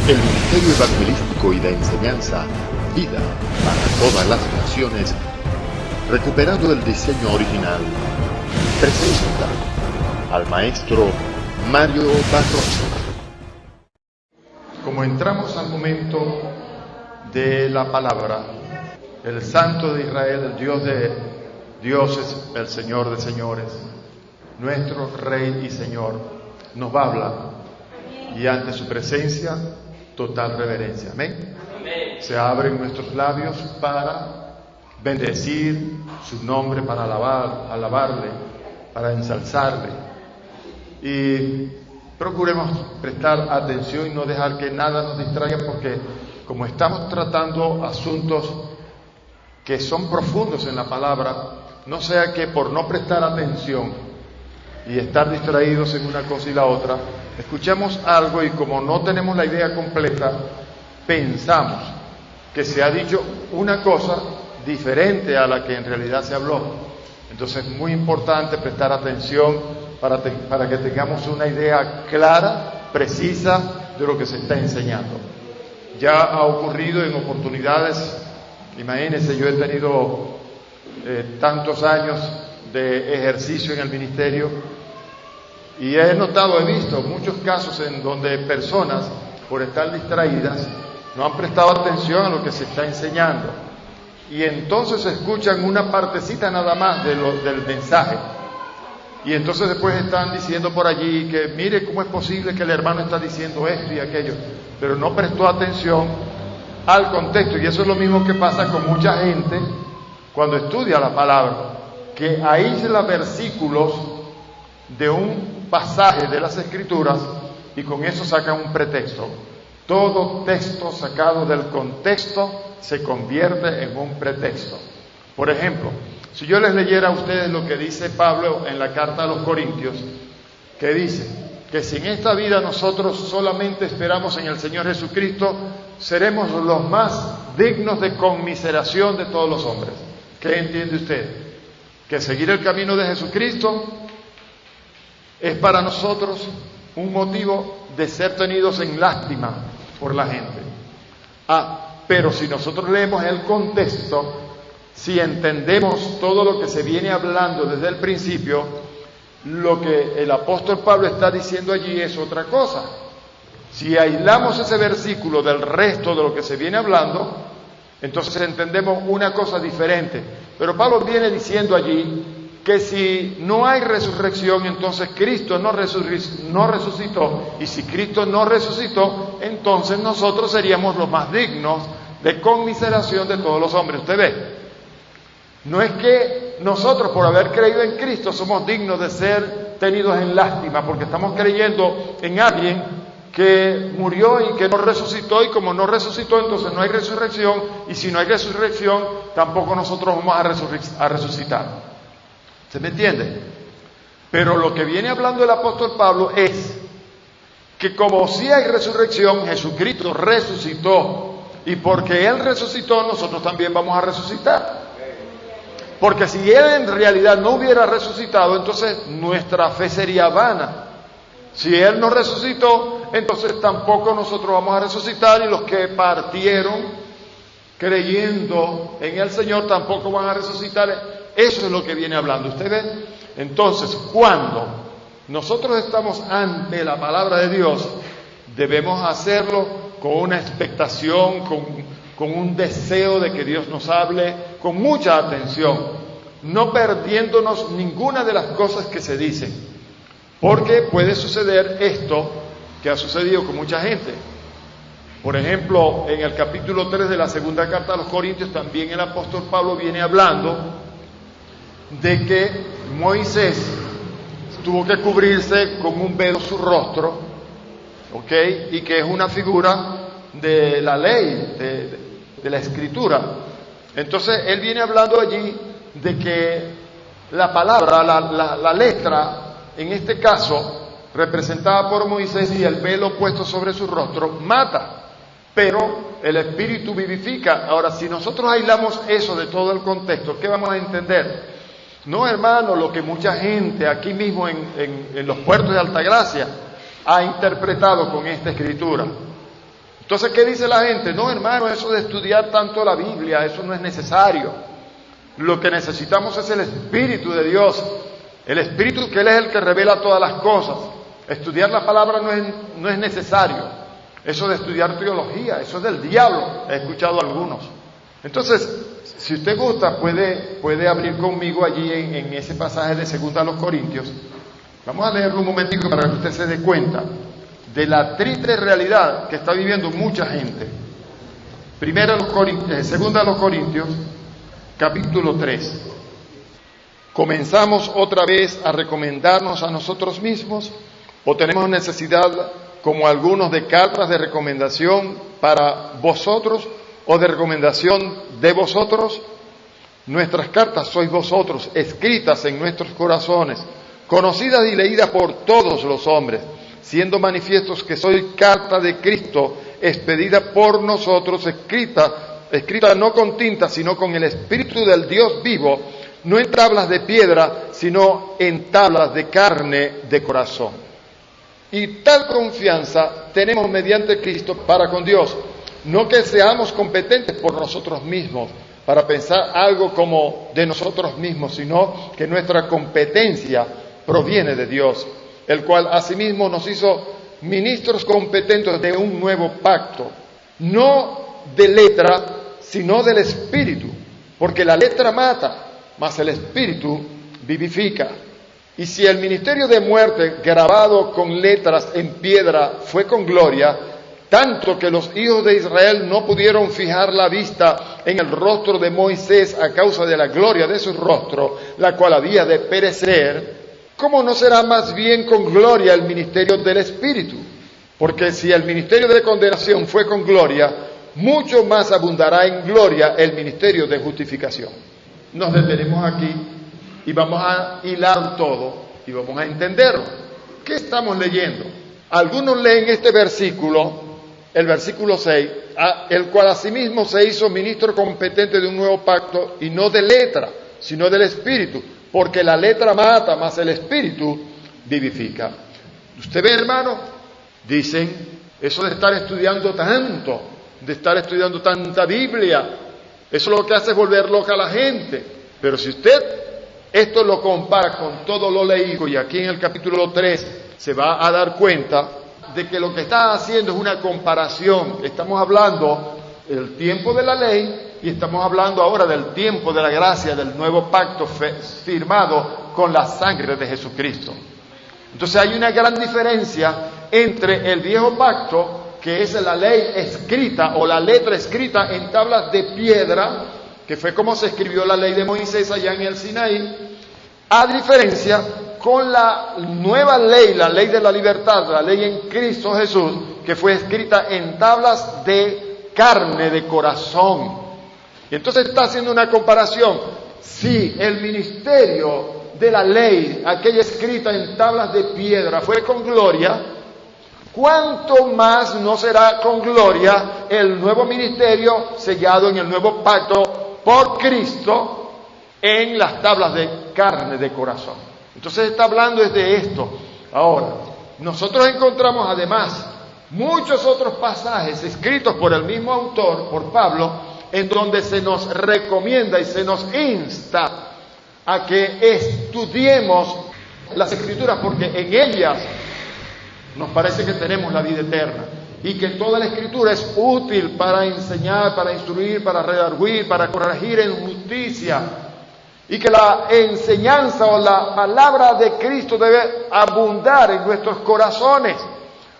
El Ministerio Evangelístico y de Enseñanza, Vida para todas las naciones, recuperando el diseño original, presenta al maestro Mario Barroso. Como entramos al momento de la palabra, el Santo de Israel, el Dios de dioses, el Señor de señores, nuestro Rey y Señor, nos va a hablar, y ante su presencia, total reverencia. Amén. Se abren nuestros labios para bendecir su nombre, para alabarle, para ensalzarle. Y procuremos prestar atención y no dejar que nada nos distraiga, porque como estamos tratando asuntos que son profundos en la palabra, no sea que por no prestar atención y estar distraídos en una cosa y la otra, escuchemos algo y como no tenemos la idea completa, pensamos que se ha dicho una cosa diferente a la que en realidad se habló. Entonces es muy importante prestar atención para que tengamos una idea clara, precisa de lo que se está enseñando. Ya ha ocurrido en oportunidades, imagínense, yo he tenido tantos años de ejercicio en el ministerio, y he visto muchos casos en donde personas, por estar distraídas, no han prestado atención a lo que se está enseñando. Y entonces escuchan una partecita nada más del mensaje. Y entonces después están diciendo por allí que mire cómo es posible que el hermano está diciendo esto y aquello. Pero no prestó atención al contexto. Y eso es lo mismo que pasa con mucha gente cuando estudia la palabra, que aísla versículos de un pasaje de las Escrituras y con eso sacan un pretexto. Todo texto sacado del contexto se convierte en un pretexto. Por ejemplo, si yo les leyera a ustedes lo que dice Pablo en la carta a los Corintios, que dice que si en esta vida nosotros solamente esperamos en el Señor Jesucristo, seremos los más dignos de conmiseración de todos los hombres. ¿Qué entiende usted? Que seguir el camino de Jesucristo es para nosotros un motivo de ser tenidos en lástima por la gente. Pero si nosotros leemos el contexto, si entendemos todo lo que se viene hablando desde el principio, lo que el apóstol Pablo está diciendo allí es otra cosa. Si aislamos ese versículo del resto de lo que se viene hablando, entonces entendemos una cosa diferente. Pero Pablo viene diciendo allí que si no hay resurrección, entonces Cristo no resucitó, y si Cristo no resucitó, entonces nosotros seríamos los más dignos de conmiseración de todos los hombres. Usted ve, no es que nosotros por haber creído en Cristo somos dignos de ser tenidos en lástima, porque estamos creyendo en alguien que murió y que no resucitó, y como no resucitó, entonces no hay resurrección, y si no hay resurrección, tampoco nosotros vamos a resucitar. ¿Se me entiende? Pero lo que viene hablando el apóstol Pablo es que como si hay resurrección, Jesucristo resucitó, y porque Él resucitó, nosotros también vamos a resucitar. Porque si Él en realidad no hubiera resucitado, entonces nuestra fe sería vana. Si Él no resucitó, entonces tampoco nosotros vamos a resucitar, y los que partieron creyendo en el Señor tampoco van a resucitar. Eso es lo que viene hablando. ¿Usted ve? Entonces, cuando nosotros estamos ante la palabra de Dios, debemos hacerlo con una expectación, con un deseo de que Dios nos hable, con mucha atención, no perdiéndonos ninguna de las cosas que se dicen, porque puede suceder esto que ha sucedido con mucha gente. Por ejemplo, en el capítulo 3 de la segunda carta a los Corintios, también el apóstol Pablo viene hablando de que Moisés tuvo que cubrirse con un velo su rostro, ¿ok? Y que es una figura de la ley, de la escritura. Entonces él viene hablando allí de que la palabra, la letra, en este caso, representada por Moisés, y el velo puesto sobre su rostro, mata, pero el espíritu vivifica. Ahora, si nosotros aislamos eso de todo el contexto, ¿qué vamos a entender? No, hermano, lo que mucha gente aquí mismo en los puertos de Altagracia ha interpretado con esta escritura. Entonces, ¿qué dice la gente? No, hermano, eso de estudiar tanto la Biblia, eso no es necesario. Lo que necesitamos es el Espíritu de Dios, el Espíritu que Él es el que revela todas las cosas. Estudiar la palabra no es necesario. Eso de estudiar teología, eso es del diablo, he escuchado a algunos. Entonces, si usted gusta, puede abrir conmigo allí en ese pasaje de 2 Corintios. Vamos a leerlo un momentico para que usted se dé cuenta de la triste realidad que está viviendo mucha gente. 2 Corintios, capítulo 3. ¿Comenzamos otra vez a recomendarnos a nosotros mismos o tenemos necesidad, como algunos, de cartas de recomendación para vosotros o de recomendación de vosotros? Nuestras cartas sois vosotros, escritas en nuestros corazones, conocidas y leídas por todos los hombres, siendo manifiestos que sois carta de Cristo, expedida por nosotros, escrita no con tinta, sino con el Espíritu del Dios vivo, no en tablas de piedra, sino en tablas de carne de corazón. Y tal confianza tenemos mediante Cristo para con Dios, no que seamos competentes por nosotros mismos, para pensar algo como de nosotros mismos, sino que nuestra competencia proviene de Dios, el cual asimismo nos hizo ministros competentes de un nuevo pacto, no de letra, sino del Espíritu, porque la letra mata, mas el Espíritu vivifica. Y si el ministerio de muerte grabado con letras en piedra fue con gloria, tanto que los hijos de Israel no pudieron fijar la vista en el rostro de Moisés a causa de la gloria de su rostro, la cual había de perecer, ¿cómo no será más bien con gloria el ministerio del Espíritu? Porque si el ministerio de condenación fue con gloria, mucho más abundará en gloria el ministerio de justificación. Nos detenemos aquí y vamos a hilar todo y vamos a entenderlo. ¿Qué estamos leyendo? Algunos leen este versículo, el versículo 6, el cual asimismo se hizo ministro competente de un nuevo pacto, y no de letra, sino del Espíritu, porque la letra mata, mas el Espíritu vivifica. ¿Usted ve, hermano? Dicen, eso de estar estudiando tanto, de estar estudiando tanta Biblia, eso lo que hace es volver loca a la gente. Pero si usted esto lo compara con todo lo leído, y aquí en el capítulo 3 se va a dar cuenta de que lo que está haciendo es una comparación. Estamos hablando del tiempo de la ley y estamos hablando ahora del tiempo de la gracia, del nuevo pacto firmado con la sangre de Jesucristo. Entonces hay una gran diferencia entre el viejo pacto, que es la ley escrita o la letra escrita en tablas de piedra, que fue como se escribió la ley de Moisés allá en el Sinaí, a diferencia con la nueva ley, la ley de la libertad, la ley en Cristo Jesús, que fue escrita en tablas de carne, de corazón. Y entonces está haciendo una comparación. Si el ministerio de la ley, aquella escrita en tablas de piedra, fue con gloria, ¿cuánto más no será con gloria el nuevo ministerio sellado en el nuevo pacto por Cristo en las tablas de carne de corazón? Entonces está hablando de esto. Ahora, nosotros encontramos además muchos otros pasajes escritos por el mismo autor, por Pablo, en donde se nos recomienda y se nos insta a que estudiemos las Escrituras, porque en ellas nos parece que tenemos la vida eterna y que toda la Escritura es útil para enseñar, para instruir, para redarguir, para corregir en justicia, y que la enseñanza o la palabra de Cristo debe abundar en nuestros corazones,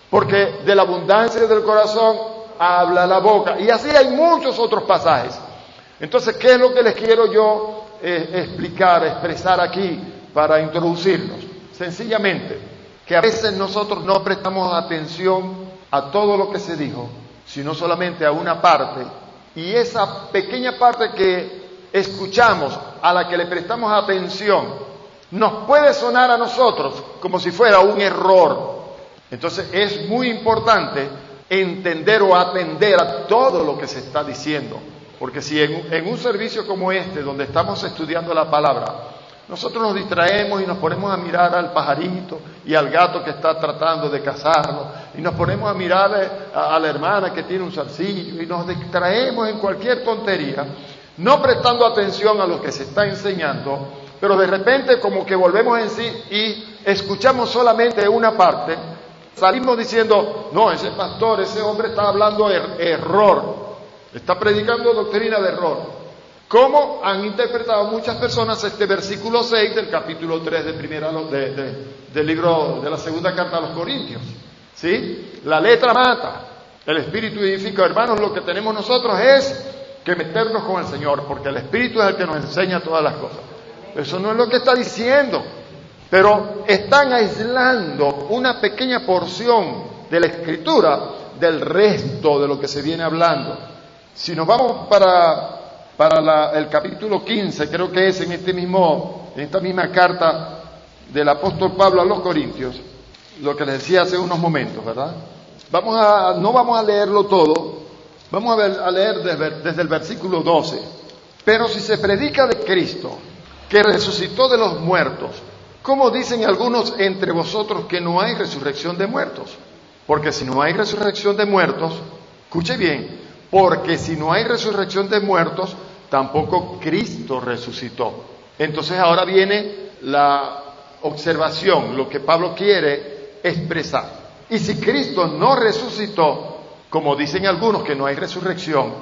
porque de la abundancia del corazón habla la boca. Y así hay muchos otros pasajes. Entonces, ¿qué es lo que les quiero yo expresar aquí para introducirlos? Sencillamente, que a veces nosotros no prestamos atención a todo lo que se dijo, sino solamente a una parte, y esa pequeña parte que escuchamos, a la que le prestamos atención, nos puede sonar a nosotros como si fuera un error. Entonces es muy importante entender o atender a todo lo que se está diciendo, porque si en un servicio como este, donde estamos estudiando la palabra, nosotros nos distraemos y nos ponemos a mirar al pajarito y al gato que está tratando de cazarlo, y nos ponemos a mirar a la hermana que tiene un zarcillo y nos distraemos en cualquier tontería, no prestando atención a lo que se está enseñando, pero de repente como que volvemos en sí y escuchamos solamente una parte, salimos diciendo, no, ese pastor, ese hombre está hablando error, está predicando doctrina de error. ¿Cómo han interpretado muchas personas este versículo 6 del capítulo 3 del libro de la segunda carta a los Corintios? ¿Sí? La letra mata, el espíritu edifica. Hermanos, lo que tenemos nosotros es que meternos con el Señor, porque el espíritu es el que nos enseña todas las cosas. Eso no es lo que está diciendo, pero están aislando una pequeña porción de la Escritura del resto de lo que se viene hablando. Si nos vamos para el capítulo 15, creo que es en esta misma carta del apóstol Pablo a los Corintios, lo que les decía hace unos momentos, ¿verdad? No vamos a leerlo todo, vamos a leer desde el versículo 12. Pero si se predica de Cristo, que resucitó de los muertos, ¿cómo dicen algunos entre vosotros que no hay resurrección de muertos? Porque si no hay resurrección de muertos, escuche bien, porque si no hay resurrección de muertos, tampoco Cristo resucitó. Entonces ahora viene la observación, lo que Pablo quiere expresar. Y si Cristo no resucitó, como dicen algunos que no hay resurrección,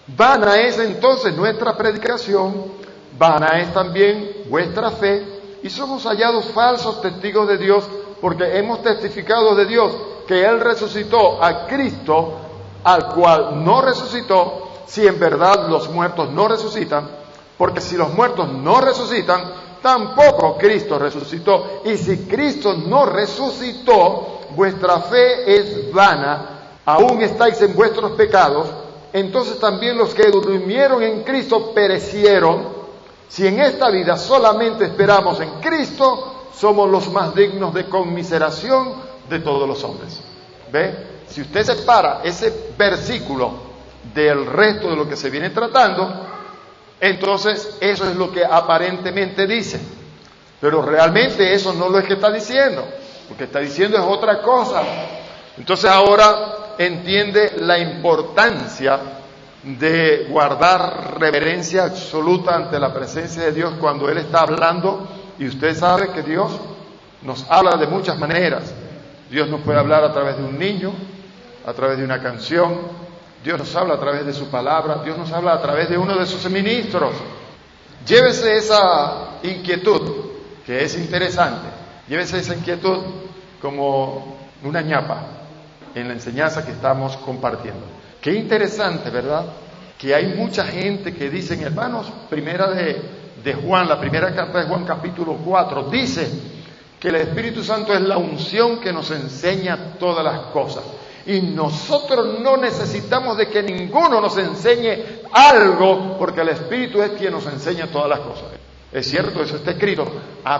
vana es entonces nuestra predicación, vana es también vuestra fe, y somos hallados falsos testigos de Dios, porque hemos testificado de Dios que Él resucitó a Cristo, al cual no resucitó, si en verdad los muertos no resucitan, porque si los muertos no resucitan, tampoco Cristo resucitó. Y si Cristo no resucitó, vuestra fe es vana, aún estáis en vuestros pecados. Entonces también los que durmieron en Cristo perecieron. Si en esta vida solamente esperamos en Cristo, somos los más dignos de conmiseración de todos los hombres. ¿Ve? Si usted separa ese versículo del resto de lo que se viene tratando, entonces eso es lo que aparentemente dice. Pero realmente eso no lo es que está diciendo. Lo que está diciendo es otra cosa. Entonces ahora entiende la importancia de guardar reverencia absoluta ante la presencia de Dios cuando Él está hablando. Y usted sabe que Dios nos habla de muchas maneras. Dios nos puede hablar a través de un niño, a través de una canción. Dios nos habla a través de su palabra. Dios nos habla a través de uno de sus ministros. Llévese esa inquietud, que es interesante. Llévese esa inquietud como una ñapa en la enseñanza que estamos compartiendo. Qué interesante, ¿verdad? Que hay mucha gente que dicen, hermanos, primera de Juan, la primera carta de Juan, capítulo 4, dice que el Espíritu Santo es la unción que nos enseña todas las cosas. Y nosotros no necesitamos de que ninguno nos enseñe algo, porque el Espíritu es quien nos enseña todas las cosas. Es cierto, eso está escrito.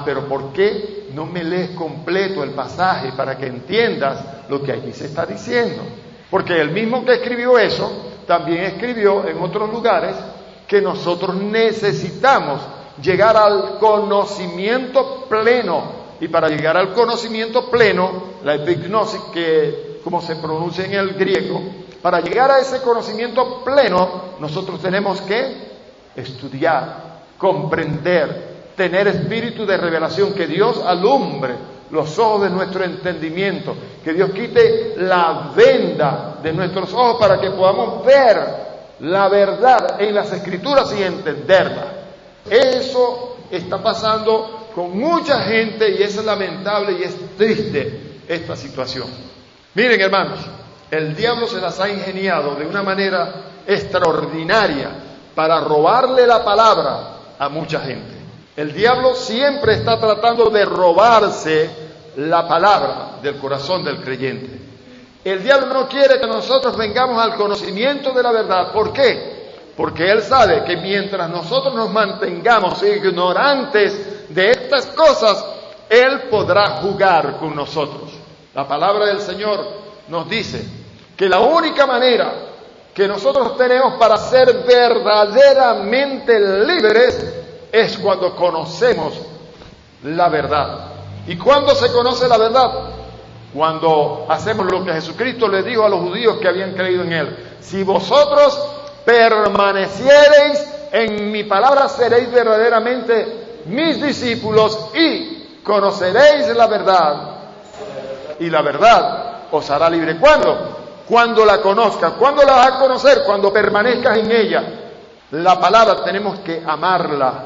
Pero ¿por qué no me lees completo el pasaje para que entiendas lo que allí se está diciendo? Porque el mismo que escribió eso, también escribió en otros lugares que nosotros necesitamos llegar al conocimiento pleno. Y para llegar al conocimiento pleno, la epignosis, que como se pronuncia en el griego, para llegar a ese conocimiento pleno, nosotros tenemos que estudiar, comprender, tener espíritu de revelación, que Dios alumbre los ojos de nuestro entendimiento, que Dios quite la venda de nuestros ojos para que podamos ver la verdad en las Escrituras y entenderla. Eso está pasando con mucha gente y es lamentable y es triste esta situación. Miren, hermanos, el diablo se las ha ingeniado de una manera extraordinaria para robarle la palabra a mucha gente. El diablo siempre está tratando de robarse la palabra del corazón del creyente. El diablo no quiere que nosotros vengamos al conocimiento de la verdad. ¿Por qué? Porque él sabe que mientras nosotros nos mantengamos ignorantes de estas cosas, él podrá jugar con nosotros. La palabra del Señor nos dice que la única manera que nosotros tenemos para ser verdaderamente libres es cuando conocemos la verdad. ¿Y cuándo se conoce la verdad? cuando hacemos lo que Jesucristo le dijo a los judíos que habían creído en Él. Si vosotros permaneciereis en mi palabra, seréis verdaderamente mis discípulos y conoceréis la verdad. Y la verdad os hará libre. ¿Cuándo? Cuando la conozcas. ¿Cuándo la vas a conocer? Cuando permanezcas en ella. La palabra tenemos que amarla.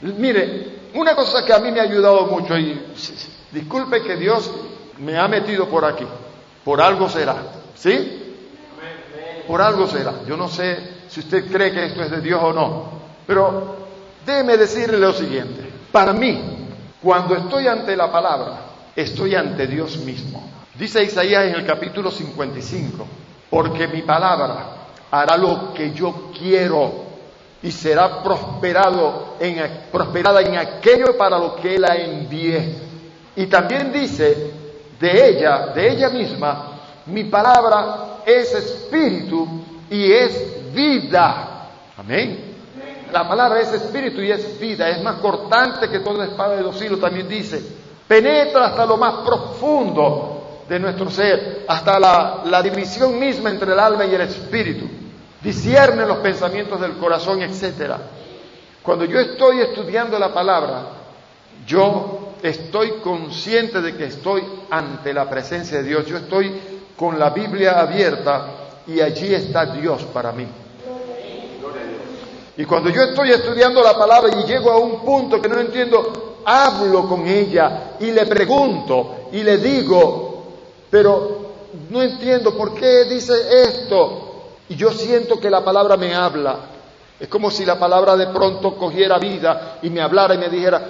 Mire, una cosa que a mí me ha ayudado mucho, y disculpe que Dios me ha metido por aquí, por algo será, ¿sí? Por algo será. Yo no sé si usted cree que esto es de Dios o no, pero déjeme decirle lo siguiente. Para mí, cuando estoy ante la palabra, estoy ante Dios mismo. Dice Isaías en el capítulo 55, porque mi palabra hará lo que yo quiero y será prosperada en aquello para lo que la envié. Y también dice de ella misma, mi palabra es espíritu y es vida. Amén. La palabra es espíritu y es vida, es más cortante que toda espada de 2 filos, también dice. Penetra hasta lo más profundo de nuestro ser, hasta la división misma entre el alma y el espíritu. Discierne los pensamientos del corazón, etc. Cuando yo estoy estudiando la palabra, yo estoy consciente de que estoy ante la presencia de Dios. Yo estoy con la Biblia abierta y allí está Dios para mí. Y cuando yo estoy estudiando la palabra y llego a un punto que no entiendo, hablo con ella y le pregunto y le digo, pero no entiendo por qué dice esto. Y yo siento que la palabra me habla. Es como si la palabra de pronto cogiera vida y me hablara y me dijera,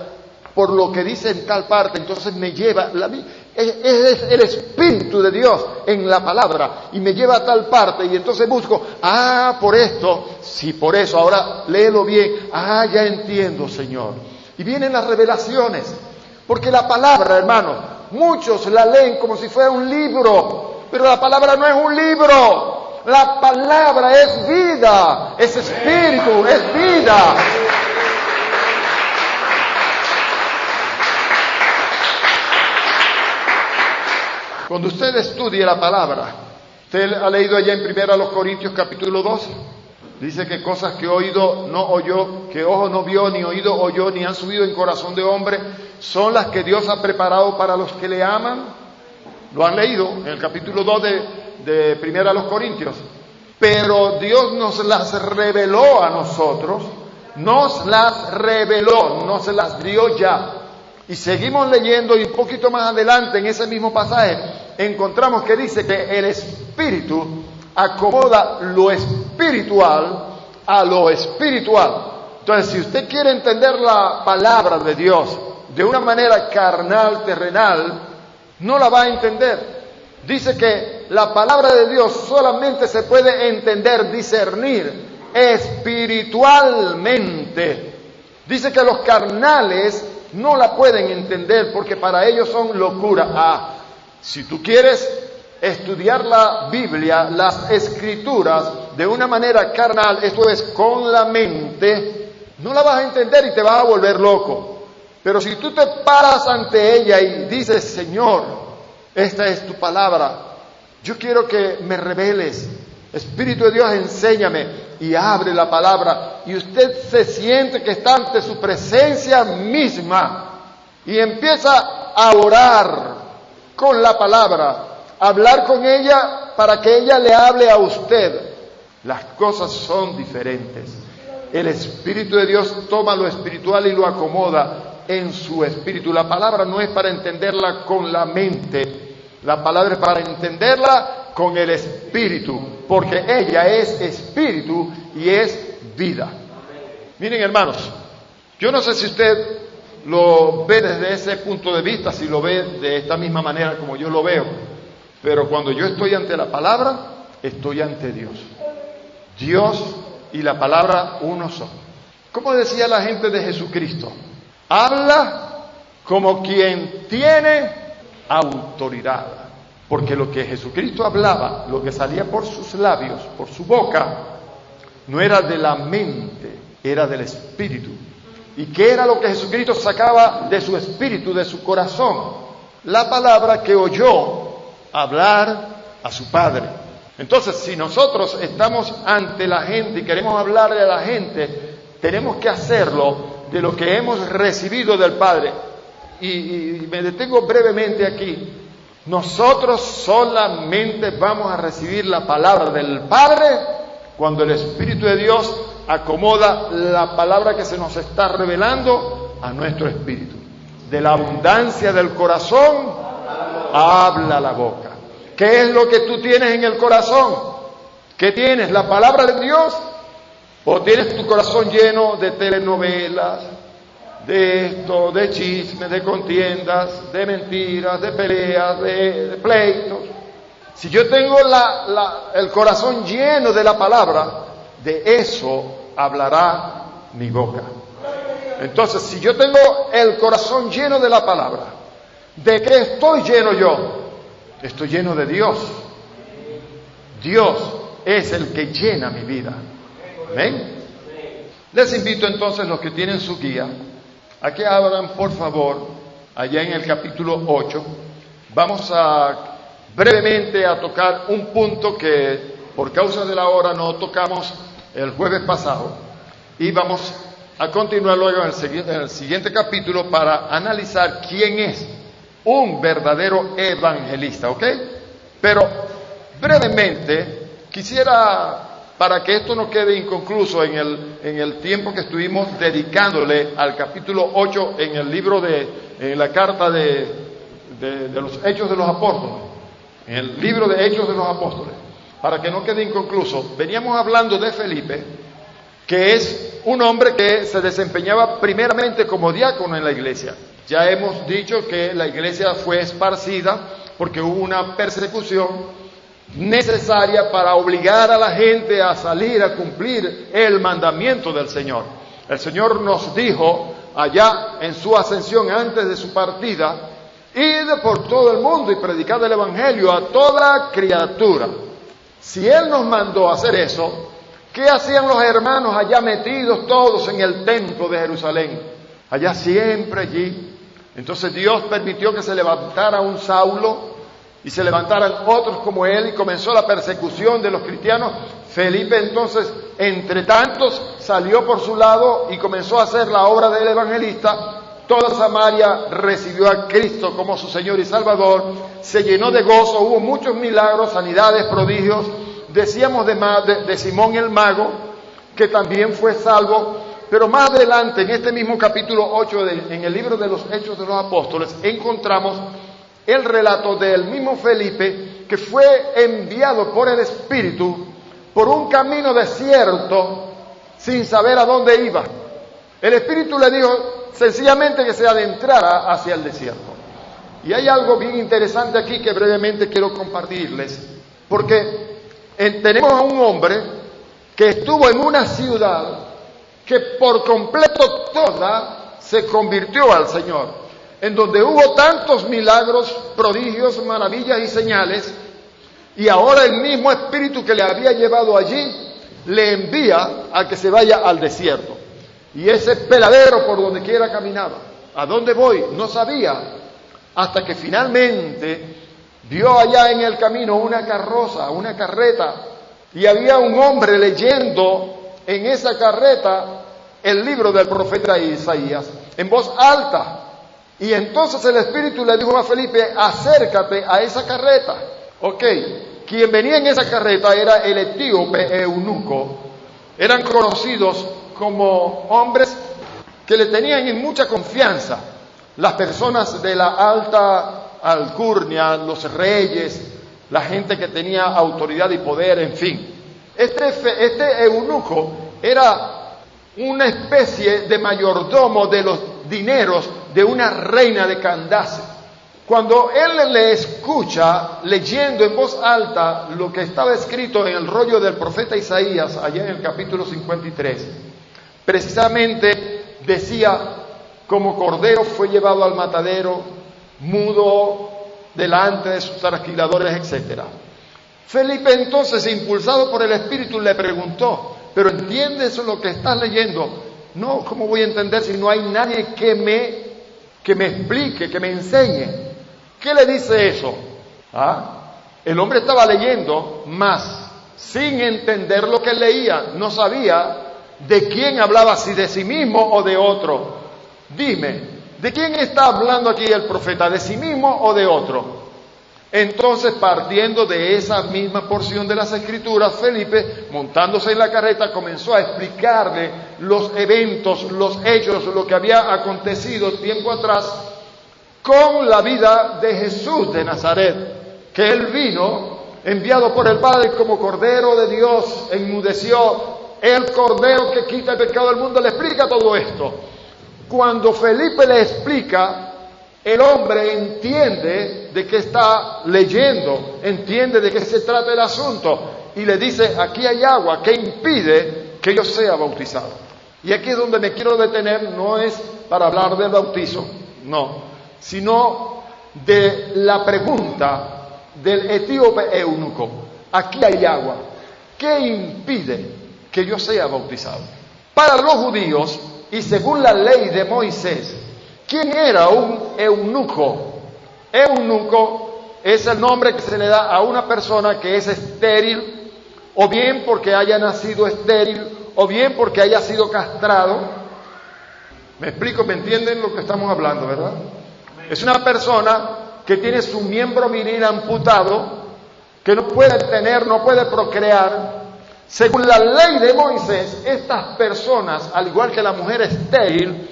por lo que dice en tal parte, entonces me lleva, es el Espíritu de Dios en la palabra y me lleva a tal parte y entonces busco, por esto, sí, por eso, ahora léelo bien, ya entiendo, Señor. Y vienen las revelaciones, porque la palabra, hermanos, muchos la leen como si fuera un libro, pero la palabra no es un libro. La palabra es vida, es espíritu, es vida. Cuando usted estudie la palabra, usted ha leído allá en 1 Corintios capítulo 2, dice que cosas que oído no oyó, que ojo no vio, ni oído oyó, ni han subido en corazón de hombre, son las que Dios ha preparado para los que le aman. Lo han leído en el capítulo 2 de 1 Corintios. Pero Dios nos las reveló a nosotros, nos las reveló, nos las dio ya. Y seguimos leyendo y un poquito más adelante en ese mismo pasaje encontramos que dice que el Espíritu acomoda lo espiritual a lo espiritual. Entonces, si usted quiere entender la palabra de Dios de una manera carnal, terrenal, no la va a entender. Dice que la palabra de Dios solamente se puede entender, discernir espiritualmente. Dice que los carnales no la pueden entender porque para ellos son locura. Si tú quieres estudiar la Biblia, las Escrituras, de una manera carnal, esto es con la mente, no la vas a entender y te vas a volver loco. Pero si tú te paras ante ella y dices, Señor, esta es tu palabra, yo quiero que me reveles, Espíritu de Dios, enséñame, y abre la palabra, y usted se siente que está ante su presencia misma, y empieza a orar con la palabra, a hablar con ella para que ella le hable a usted. Las cosas son diferentes. El Espíritu de Dios toma lo espiritual y lo acomoda en su espíritu. La palabra no es para entenderla con la mente, la palabra es para entenderla con el espíritu, porque ella es espíritu y es vida. Miren, hermanos, yo no sé si usted lo ve desde ese punto de vista, si lo ve de esta misma manera como yo lo veo, pero cuando yo estoy ante la palabra, estoy ante Dios. Dios y la palabra uno son. Como decía la gente de Jesucristo, habla como quien tiene autoridad. Porque lo que Jesucristo hablaba, lo que salía por sus labios, por su boca, no era de la mente, era del espíritu. ¿Y qué era lo que Jesucristo sacaba de su espíritu, de su corazón? La palabra que oyó hablar a su Padre. Entonces, si nosotros estamos ante la gente y queremos hablarle a la gente, tenemos que hacerlo de lo que hemos recibido del Padre. Y me detengo brevemente aquí. Nosotros solamente vamos a recibir la palabra del Padre cuando el Espíritu de Dios acomoda la palabra que se nos está revelando a nuestro espíritu. De la abundancia del corazón habla la boca. ¿Qué es lo que tú tienes en el corazón? ¿Qué tienes? ¿La palabra de Dios? ¿O tienes tu corazón lleno de telenovelas, de esto, de chismes, de contiendas, de mentiras, de peleas, de pleitos? Si yo tengo el corazón lleno de la palabra, de eso hablará mi boca. Entonces, si yo tengo el corazón lleno de la palabra, ¿de qué estoy lleno yo? Estoy lleno de Dios. Dios es el que llena mi vida. ¿Amén? Les invito entonces, los que tienen su guía, a que abran, por favor, allá en el capítulo 8. Vamos brevemente a tocar un punto que por causa de la hora no tocamos el jueves pasado, y vamos a continuar luego en el siguiente capítulo para analizar quién es un verdadero evangelista, ¿ok? Pero brevemente quisiera, para que esto no quede inconcluso en el tiempo que estuvimos dedicándole al capítulo 8 en el libro en la carta de los Hechos de los Apóstoles, en el libro de Hechos de los Apóstoles, para que no quede inconcluso, veníamos hablando de Felipe, que es un hombre que se desempeñaba primeramente como diácono en la iglesia. Ya hemos dicho que la iglesia fue esparcida porque hubo una persecución necesaria para obligar a la gente a salir a cumplir el mandamiento del Señor. El Señor nos dijo allá en su ascensión, antes de su partida, id por todo el mundo y predicad el evangelio a toda criatura. Si Él nos mandó a hacer eso, ¿qué hacían los hermanos allá metidos todos en el templo de Jerusalén? Allá siempre allí. Entonces Dios permitió que se levantara un Saulo y se levantaran otros como él, y comenzó la persecución de los cristianos. Felipe entonces, entre tantos, salió por su lado y comenzó a hacer la obra del evangelista. Toda Samaria recibió a Cristo como su Señor y Salvador, se llenó de gozo, hubo muchos milagros, sanidades, prodigios. Decíamos de Simón el mago, que también fue salvo. Pero más adelante, en este mismo capítulo 8, en el libro de los Hechos de los Apóstoles, encontramos el relato del mismo Felipe, que fue enviado por el Espíritu por un camino desierto sin saber a dónde iba. El Espíritu le dijo sencillamente que se adentrara hacia el desierto. Y hay algo bien interesante aquí que brevemente quiero compartirles, porque tenemos a un hombre que estuvo en una ciudad que por completo toda se convirtió al Señor, en donde hubo tantos milagros, prodigios, maravillas y señales, y ahora el mismo Espíritu que le había llevado allí le envía a que se vaya al desierto. Y ese peladero por donde quiera caminaba. ¿A dónde voy? No sabía, hasta que finalmente vio allá en el camino una carroza, una carreta, y había un hombre leyendo en esa carreta el libro del profeta Isaías en voz alta. Y entonces el Espíritu le dijo a Felipe: acércate a esa carreta. Ok, quien venía en esa carreta era el etíope eunuco. Eran conocidos como hombres que le tenían en mucha confianza las personas de la alta alcurnia, los reyes, la gente que tenía autoridad y poder, en fin. Este eunuco era una especie de mayordomo de los dineros de una reina de Candace. Cuando él le escucha leyendo en voz alta lo que estaba escrito en el rollo del profeta Isaías, allá en el capítulo 53, precisamente decía: como cordero fue llevado al matadero, mudo delante de sus trasquiladores, etc. Felipe entonces, impulsado por el Espíritu, le preguntó: ¿pero entiendes lo que estás leyendo? No, ¿cómo voy a entender si no hay nadie que me explique, que me enseñe? ¿Qué le dice eso? El hombre estaba leyendo, mas sin entender lo que leía. No sabía de quién hablaba, si de sí mismo o de otro. Dime, ¿de quién está hablando aquí el profeta? ¿De sí mismo o de otro? Entonces, partiendo de esa misma porción de las Escrituras, Felipe, montándose en la carreta, comenzó a explicarle los eventos, los hechos, lo que había acontecido tiempo atrás con la vida de Jesús de Nazaret, que él vino enviado por el Padre como Cordero de Dios, enmudeció, el Cordero que quita el pecado del mundo. Le explica todo esto. Cuando Felipe le explica, el hombre entiende de qué está leyendo, entiende de qué se trata el asunto, y le dice: aquí hay agua que impide que yo sea bautizado. Y aquí es donde me quiero detener. No es para hablar del bautizo, no, sino de la pregunta del etíope eunuco. Aquí hay agua, ¿qué impide que yo sea bautizado? Para los judíos, y según la ley de Moisés, ¿quién era un eunuco? Eunuco es el nombre que se le da a una persona que es estéril, o bien porque haya nacido estéril, o bien porque haya sido castrado. ¿Me explico? ¿Me entienden lo que estamos hablando, verdad? Es una persona que tiene su miembro viril amputado, que no puede tener, no puede procrear. Según la ley de Moisés, estas personas, al igual que la mujer estéril,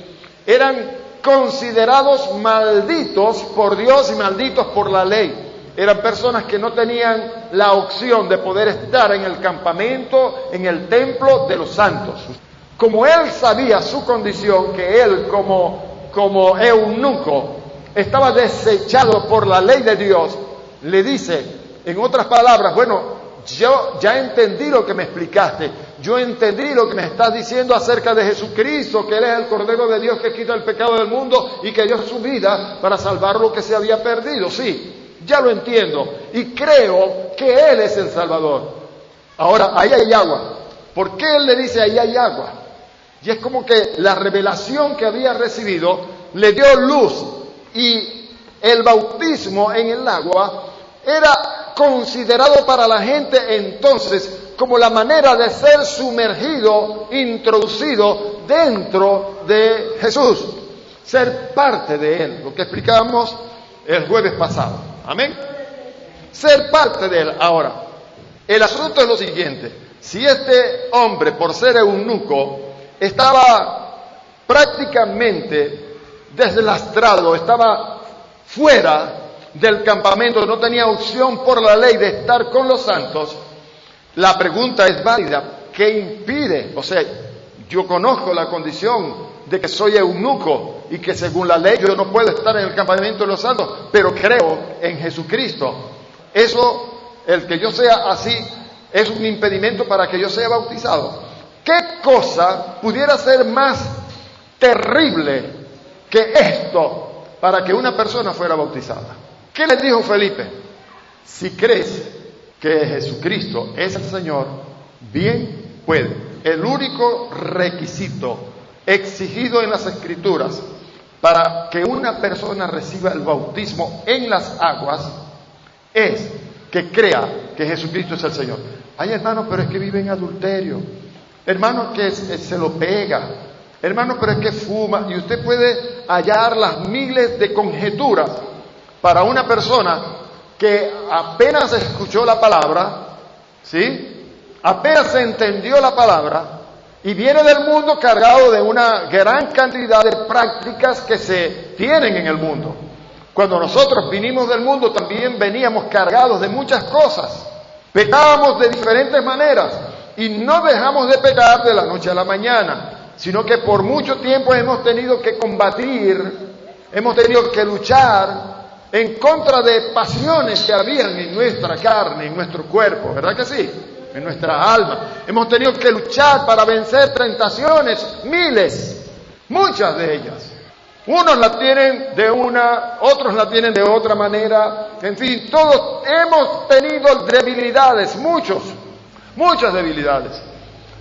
eran considerados malditos por Dios y malditos por la ley. Eran personas que no tenían la opción de poder estar en el campamento, en el templo de los santos. Como él sabía su condición, que él como eunuco estaba desechado por la ley de Dios, le dice, en otras palabras: bueno, yo ya entendí lo que me explicaste, yo entendí lo que me estás diciendo acerca de Jesucristo, que Él es el Cordero de Dios que quita el pecado del mundo y que dio su vida para salvar lo que se había perdido. Sí, ya lo entiendo y creo que Él es el Salvador. Ahora, ahí hay agua. ¿Por qué Él le dice ahí hay agua? Y es como que la revelación que había recibido le dio luz, y el bautismo en el agua era considerado para la gente entonces como la manera de ser sumergido, introducido dentro de Jesús, ser parte de Él, lo que explicábamos el jueves pasado. Amén. Ser parte de Él. Ahora, el asunto es lo siguiente: si este hombre, por ser eunuco, estaba prácticamente deslastrado, estaba fuera del campamento, no tenía opción por la ley de estar con los santos, la pregunta es válida: ¿qué impide? O sea, yo conozco la condición de que soy eunuco y que según la ley yo no puedo estar en el campamento de los santos, pero creo en Jesucristo. Eso, el que yo sea así, es un impedimento para que yo sea bautizado. ¿Qué cosa pudiera ser más terrible que esto para que una persona fuera bautizada? ¿Qué les dijo Felipe? Si crees que Jesucristo es el Señor, bien puede. El único requisito exigido en las Escrituras para que una persona reciba el bautismo en las aguas es que crea que Jesucristo es el Señor. Ay, hermano, pero es que vive en adulterio. Hermano, que se lo pega. Hermano, pero es que fuma. Y usted puede hallar las miles de conjeturas para una persona que apenas escuchó la palabra, ¿sí? Apenas entendió la palabra y viene del mundo cargado de una gran cantidad de prácticas que se tienen en el mundo. Cuando nosotros vinimos del mundo también veníamos cargados de muchas cosas. Pecábamos de diferentes maneras y no dejamos de pecar de la noche a la mañana, sino que por mucho tiempo hemos tenido que combatir, hemos tenido que luchar en contra de pasiones que habían en nuestra carne, en nuestro cuerpo, ¿verdad que sí? En nuestra alma. Hemos tenido que luchar para vencer tentaciones, miles, muchas de ellas. Unos la tienen de una, otros la tienen de otra manera. En fin, todos hemos tenido debilidades, muchas debilidades.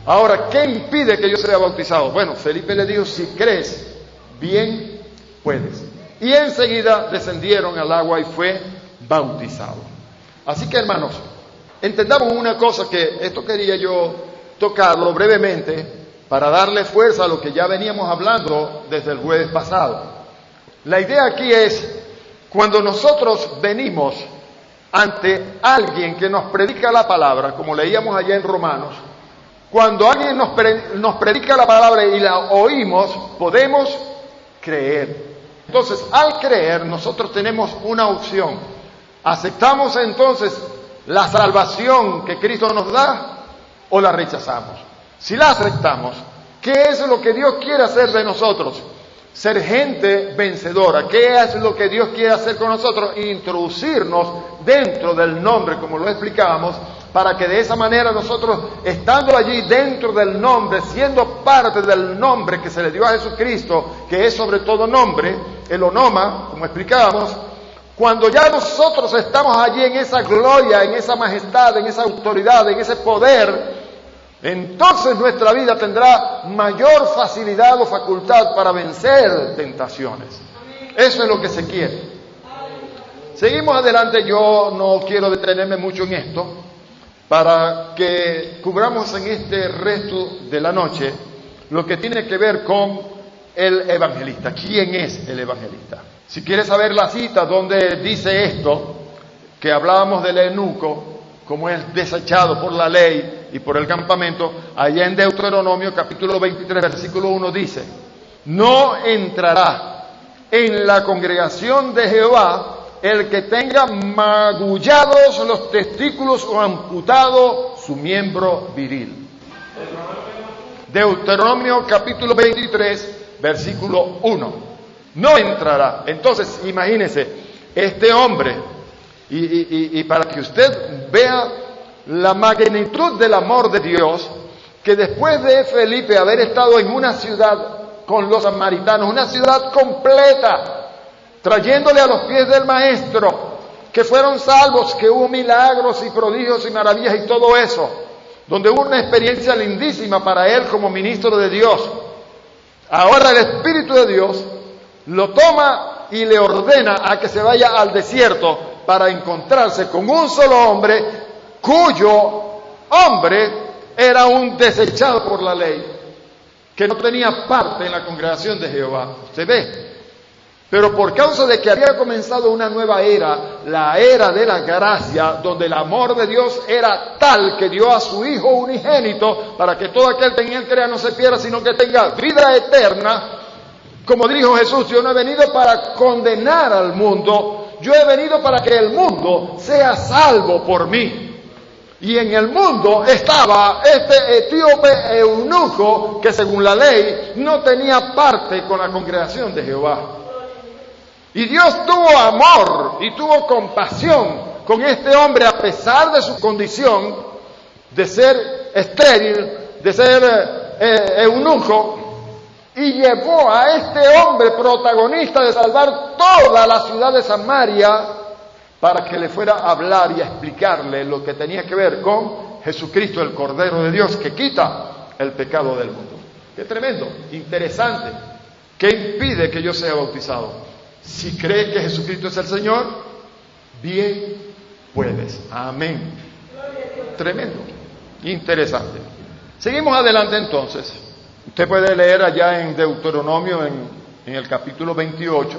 Ahora, ¿qué impide que yo sea bautizado? Bueno, Felipe le dijo: si crees, bien puedes. Y enseguida descendieron al agua y fue bautizado. Así que, hermanos, entendamos una cosa, que esto quería yo tocarlo brevemente para darle fuerza a lo que ya veníamos hablando desde el jueves pasado. La idea aquí es, cuando nosotros venimos ante alguien que nos predica la palabra, como leíamos allá en Romanos, cuando alguien nos predica la palabra y la oímos, podemos creer. Entonces, al creer, nosotros tenemos una opción. ¿Aceptamos entonces la salvación que Cristo nos da o la rechazamos? Si la aceptamos, ¿qué es lo que Dios quiere hacer de nosotros? Ser gente vencedora. ¿Qué es lo que Dios quiere hacer con nosotros? Introducirnos dentro del nombre, como lo explicábamos, para que de esa manera nosotros, estando allí dentro del nombre, siendo parte del nombre que se le dio a Jesucristo, que es sobre todo nombre, el onoma, como explicábamos, cuando ya nosotros estamos allí en esa gloria, en esa majestad, en esa autoridad, en ese poder, entonces nuestra vida tendrá mayor facilidad o facultad para vencer tentaciones. Eso es lo que se quiere. Seguimos adelante. Yo no quiero detenerme mucho en esto, para que cubramos en este resto de la noche lo que tiene que ver con el evangelista. ¿Quién es el evangelista? Si quieres saber la cita donde dice esto, que hablábamos del eunuco, como es desechado por la ley y por el campamento, allá en Deuteronomio capítulo 23, versículo 1 dice: no entrará en la congregación de Jehová el que tenga magullados los testículos o amputado su miembro viril. Deuteronomio capítulo 23, versículo 1. No entrará. Entonces, imagínese, este hombre, y para que usted vea la magnitud del amor de Dios, que después de Felipe haber estado en una ciudad con los samaritanos, una ciudad completa, trayéndole a los pies del Maestro, que fueron salvos, que hubo milagros y prodigios y maravillas y todo eso, donde hubo una experiencia lindísima para él como ministro de Dios. Ahora el Espíritu de Dios lo toma y le ordena a que se vaya al desierto para encontrarse con un solo hombre, cuyo hombre era un desechado por la ley, que no tenía parte en la congregación de Jehová. ¿Usted ve? Pero por causa de que había comenzado una nueva era, la era de la gracia, donde el amor de Dios era tal que dio a su Hijo unigénito para que todo aquel que en él crea no se pierda, sino que tenga vida eterna. Como dijo Jesús: yo no he venido para condenar al mundo, yo he venido para que el mundo sea salvo por mí. Y en el mundo estaba este etíope eunuco que según la ley no tenía parte con la congregación de Jehová. Y Dios tuvo amor y tuvo compasión con este hombre a pesar de su condición de ser estéril, de ser eunuco, y llevó a este hombre protagonista de salvar toda la ciudad de Samaria para que le fuera a hablar y a explicarle lo que tenía que ver con Jesucristo, el Cordero de Dios, que quita el pecado del mundo. Qué tremendo, interesante. ¿Qué impide que yo sea bautizado? Si cree que Jesucristo es el Señor, bien puedes. Amén. Tremendo, interesante. Seguimos adelante entonces. Usted puede leer allá en Deuteronomio, en el capítulo 28,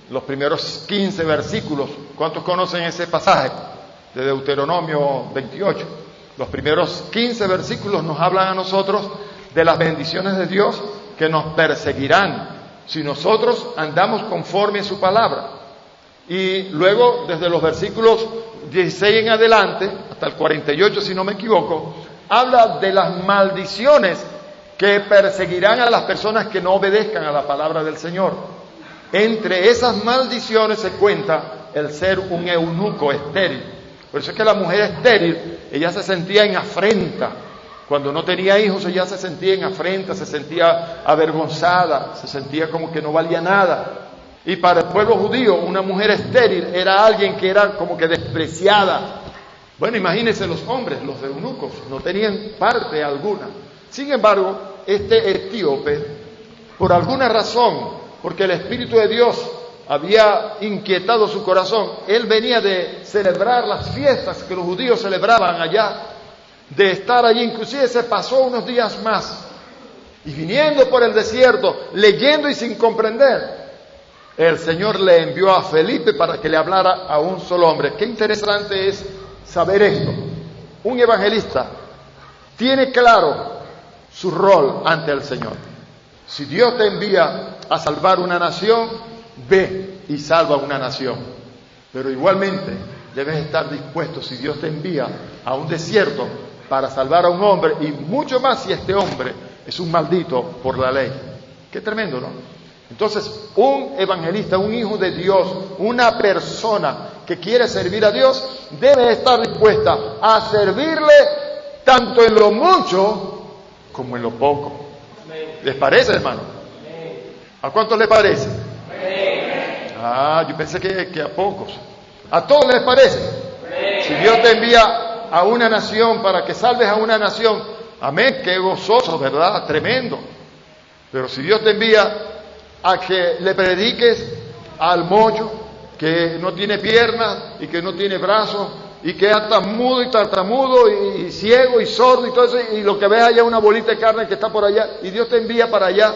los primeros 15 versículos. ¿Cuántos conocen ese pasaje de Deuteronomio 28? Los primeros 15 versículos nos hablan a nosotros de las bendiciones de Dios que nos perseguirán si nosotros andamos conforme a su palabra. Y luego, desde los versículos 16 en adelante, hasta el 48 si no me equivoco, habla de las maldiciones que perseguirán a las personas que no obedezcan a la palabra del Señor. Entre esas maldiciones se cuenta el ser un eunuco estéril. Por eso es que la mujer estéril, ella se sentía en afrenta. Cuando no tenía hijos, ella se sentía en afrenta, se sentía avergonzada, se sentía como que no valía nada. Y para el pueblo judío, una mujer estéril era alguien que era como que despreciada. Bueno, imagínense los hombres, los eunucos, no tenían parte alguna. Sin embargo, este etíope, por alguna razón, porque el Espíritu de Dios había inquietado su corazón. Él venía de celebrar las fiestas que los judíos celebraban allá, de estar allí, inclusive se pasó unos días más. Y viniendo por el desierto, leyendo y sin comprender, el Señor le envió a Felipe para que le hablara a un solo hombre. Qué interesante es saber esto. Un evangelista tiene claro su rol ante el Señor. Si Dios te envía a salvar una nación, ve y salva una nación. Pero igualmente debes estar dispuesto, si Dios te envía a un desierto para salvar a un hombre, y mucho más si este hombre es un maldito por la ley. Qué tremendo, ¿no? Entonces, un evangelista, un hijo de Dios, una persona que quiere servir a Dios, debe estar dispuesta a servirle tanto en lo mucho como en lo poco. ¿Les parece, hermano? ¿A cuántos les parece? Yo pensé que a pocos. ¿A todos les parece? Si Dios te envía a una nación para que salves a una nación, amén, qué gozoso, ¿verdad? Tremendo. Pero si Dios te envía a que le prediques al mocho que no tiene piernas y que no tiene brazos y que es hasta mudo y tartamudo y ciego y sordo y todo eso, y lo que ves allá es una bolita de carne que está por allá, y Dios te envía para allá,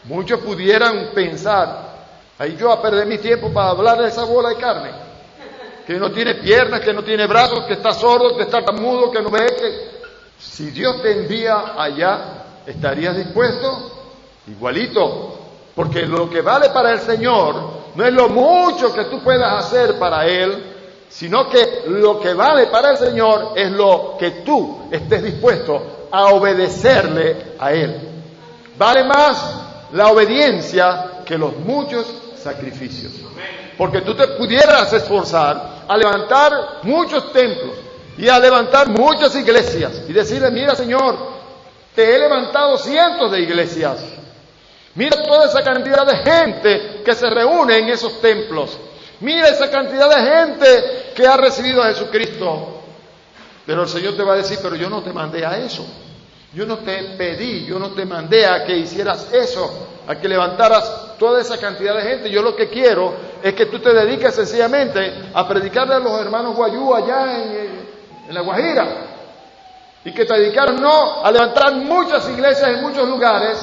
muchos pudieran pensar, ahí yo a perder mi tiempo para hablar de esa bola de carne, que no tiene piernas, que no tiene brazos, que está sordo, que está tartamudo, que no ve, que... Si Dios te envía allá, ¿estarías dispuesto? Igualito. Porque lo que vale para el Señor no es lo mucho que tú puedas hacer para Él, sino que lo que vale para el Señor es lo que tú estés dispuesto a obedecerle a Él. Vale más la obediencia que los muchos sacrificios. Porque tú te pudieras esforzar a levantar muchos templos y a levantar muchas iglesias y decirle, mira Señor, te he levantado cientos de iglesias. Mira toda esa cantidad de gente que se reúne en esos templos. Mira esa cantidad de gente que ha recibido a Jesucristo. Pero el Señor te va a decir, pero yo no te mandé a eso. Yo no te pedí, yo no te mandé a que hicieras eso, a que levantaras toda esa cantidad de gente. Yo lo que quiero es que tú te dediques sencillamente a predicarle a los hermanos guayú allá en La Guajira. Y que te dedicaras no a levantar muchas iglesias en muchos lugares,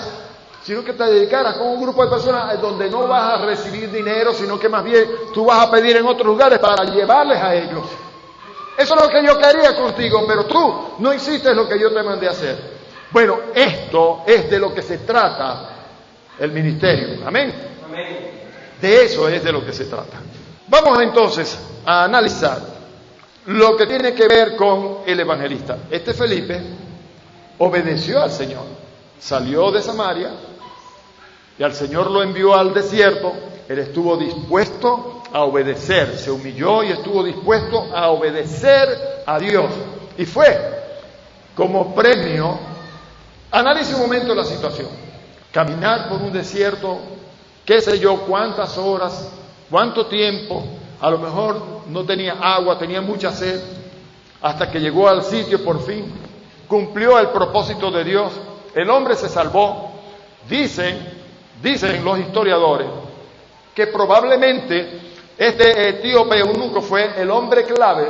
sino que te dedicaras con un grupo de personas donde no vas a recibir dinero, sino que más bien tú vas a pedir en otros lugares para llevarles a ellos. Eso es lo que yo quería contigo, pero tú no hiciste lo que yo te mandé a hacer. Bueno, esto es de lo que se trata el ministerio. Amén. De eso es de lo que se trata. Vamos entonces a analizar lo que tiene que ver con el evangelista. Este Felipe obedeció al Señor. Salió de Samaria y al Señor lo envió al desierto. Él estuvo dispuesto a obedecer, se humilló y estuvo dispuesto a obedecer a Dios. Y fue como premio, analice un momento la situación, caminar por un desierto, qué sé yo, cuántas horas, cuánto tiempo, a lo mejor no tenía agua, tenía mucha sed, hasta que llegó al sitio por fin, cumplió el propósito de Dios, el hombre se salvó. Dicen los historiadores que probablemente este etíope eunuco fue el hombre clave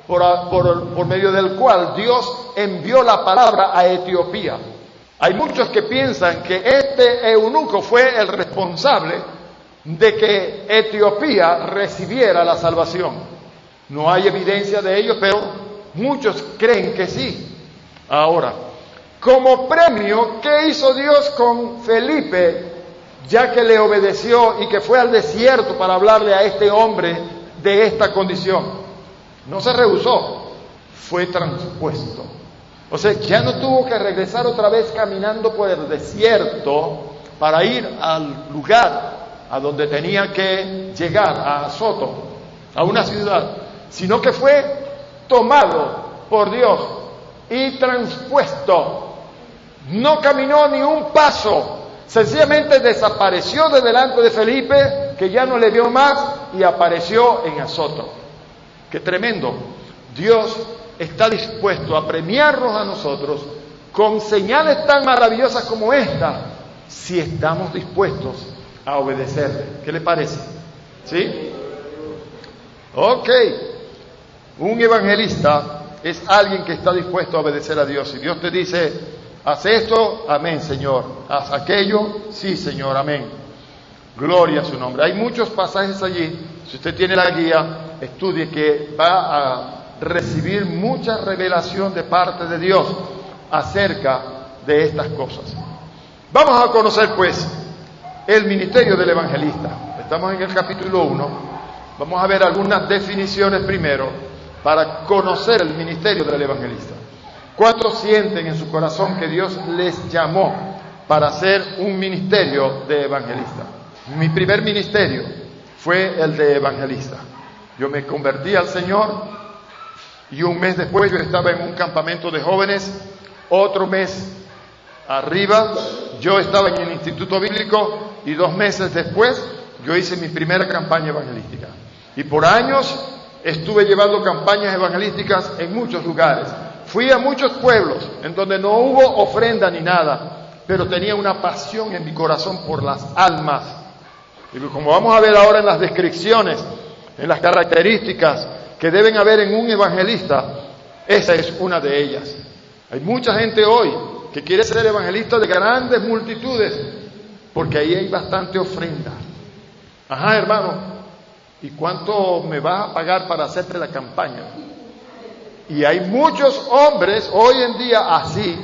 por medio del cual Dios envió la palabra a Etiopía. Hay muchos que piensan que este eunuco fue el responsable de que Etiopía recibiera la salvación. No hay evidencia de ello, pero muchos creen que sí. Ahora, como premio, ¿qué hizo Dios con Felipe, ya que le obedeció y que fue al desierto para hablarle a este hombre de esta condición? No se rehusó, fue transpuesto. O sea, ya no tuvo que regresar otra vez caminando por el desierto para ir al lugar a donde tenía que llegar, a Azoto, a una ciudad, sino que fue tomado por Dios y transpuesto. No caminó ni un paso, sencillamente desapareció de delante de Felipe, que ya no le vio más, y apareció en Azoto. ¡Qué tremendo! Dios está dispuesto a premiarnos a nosotros con señales tan maravillosas como esta, si estamos dispuestos a obedecerle. ¿Qué le parece? ¿Sí? Ok. Un evangelista es alguien que está dispuesto a obedecer a Dios. Si Dios te dice, haz esto, amén, Señor. Haz aquello, sí, Señor, amén. Gloria a su nombre. Hay muchos pasajes allí. Si usted tiene la guía, estudie, que va a recibir mucha revelación de parte de Dios acerca de estas cosas. Vamos a conocer pues el ministerio del evangelista. Estamos en el capítulo 1. Vamos a ver algunas definiciones primero para conocer el ministerio del evangelista. ¿Cuántos sienten en su corazón que Dios les llamó para hacer un ministerio de evangelista? Mi primer ministerio fue el de evangelista. Yo me convertí al Señor y un mes después yo estaba en un campamento de jóvenes. Otro mes arriba yo estaba en el Instituto Bíblico y 2 meses después yo hice mi primera campaña evangelística. Y por años estuve llevando campañas evangelísticas en muchos lugares. Fui a muchos pueblos en donde no hubo ofrenda ni nada, pero tenía una pasión en mi corazón por las almas. Y como vamos a ver ahora en las descripciones, en las características que deben haber en un evangelista, esa es una de ellas. Hay mucha gente hoy que quiere ser evangelista de grandes multitudes, porque ahí hay bastante ofrenda. Ajá, hermano, ¿y cuánto me vas a pagar para hacerte la campaña? Y hay muchos hombres hoy en día así,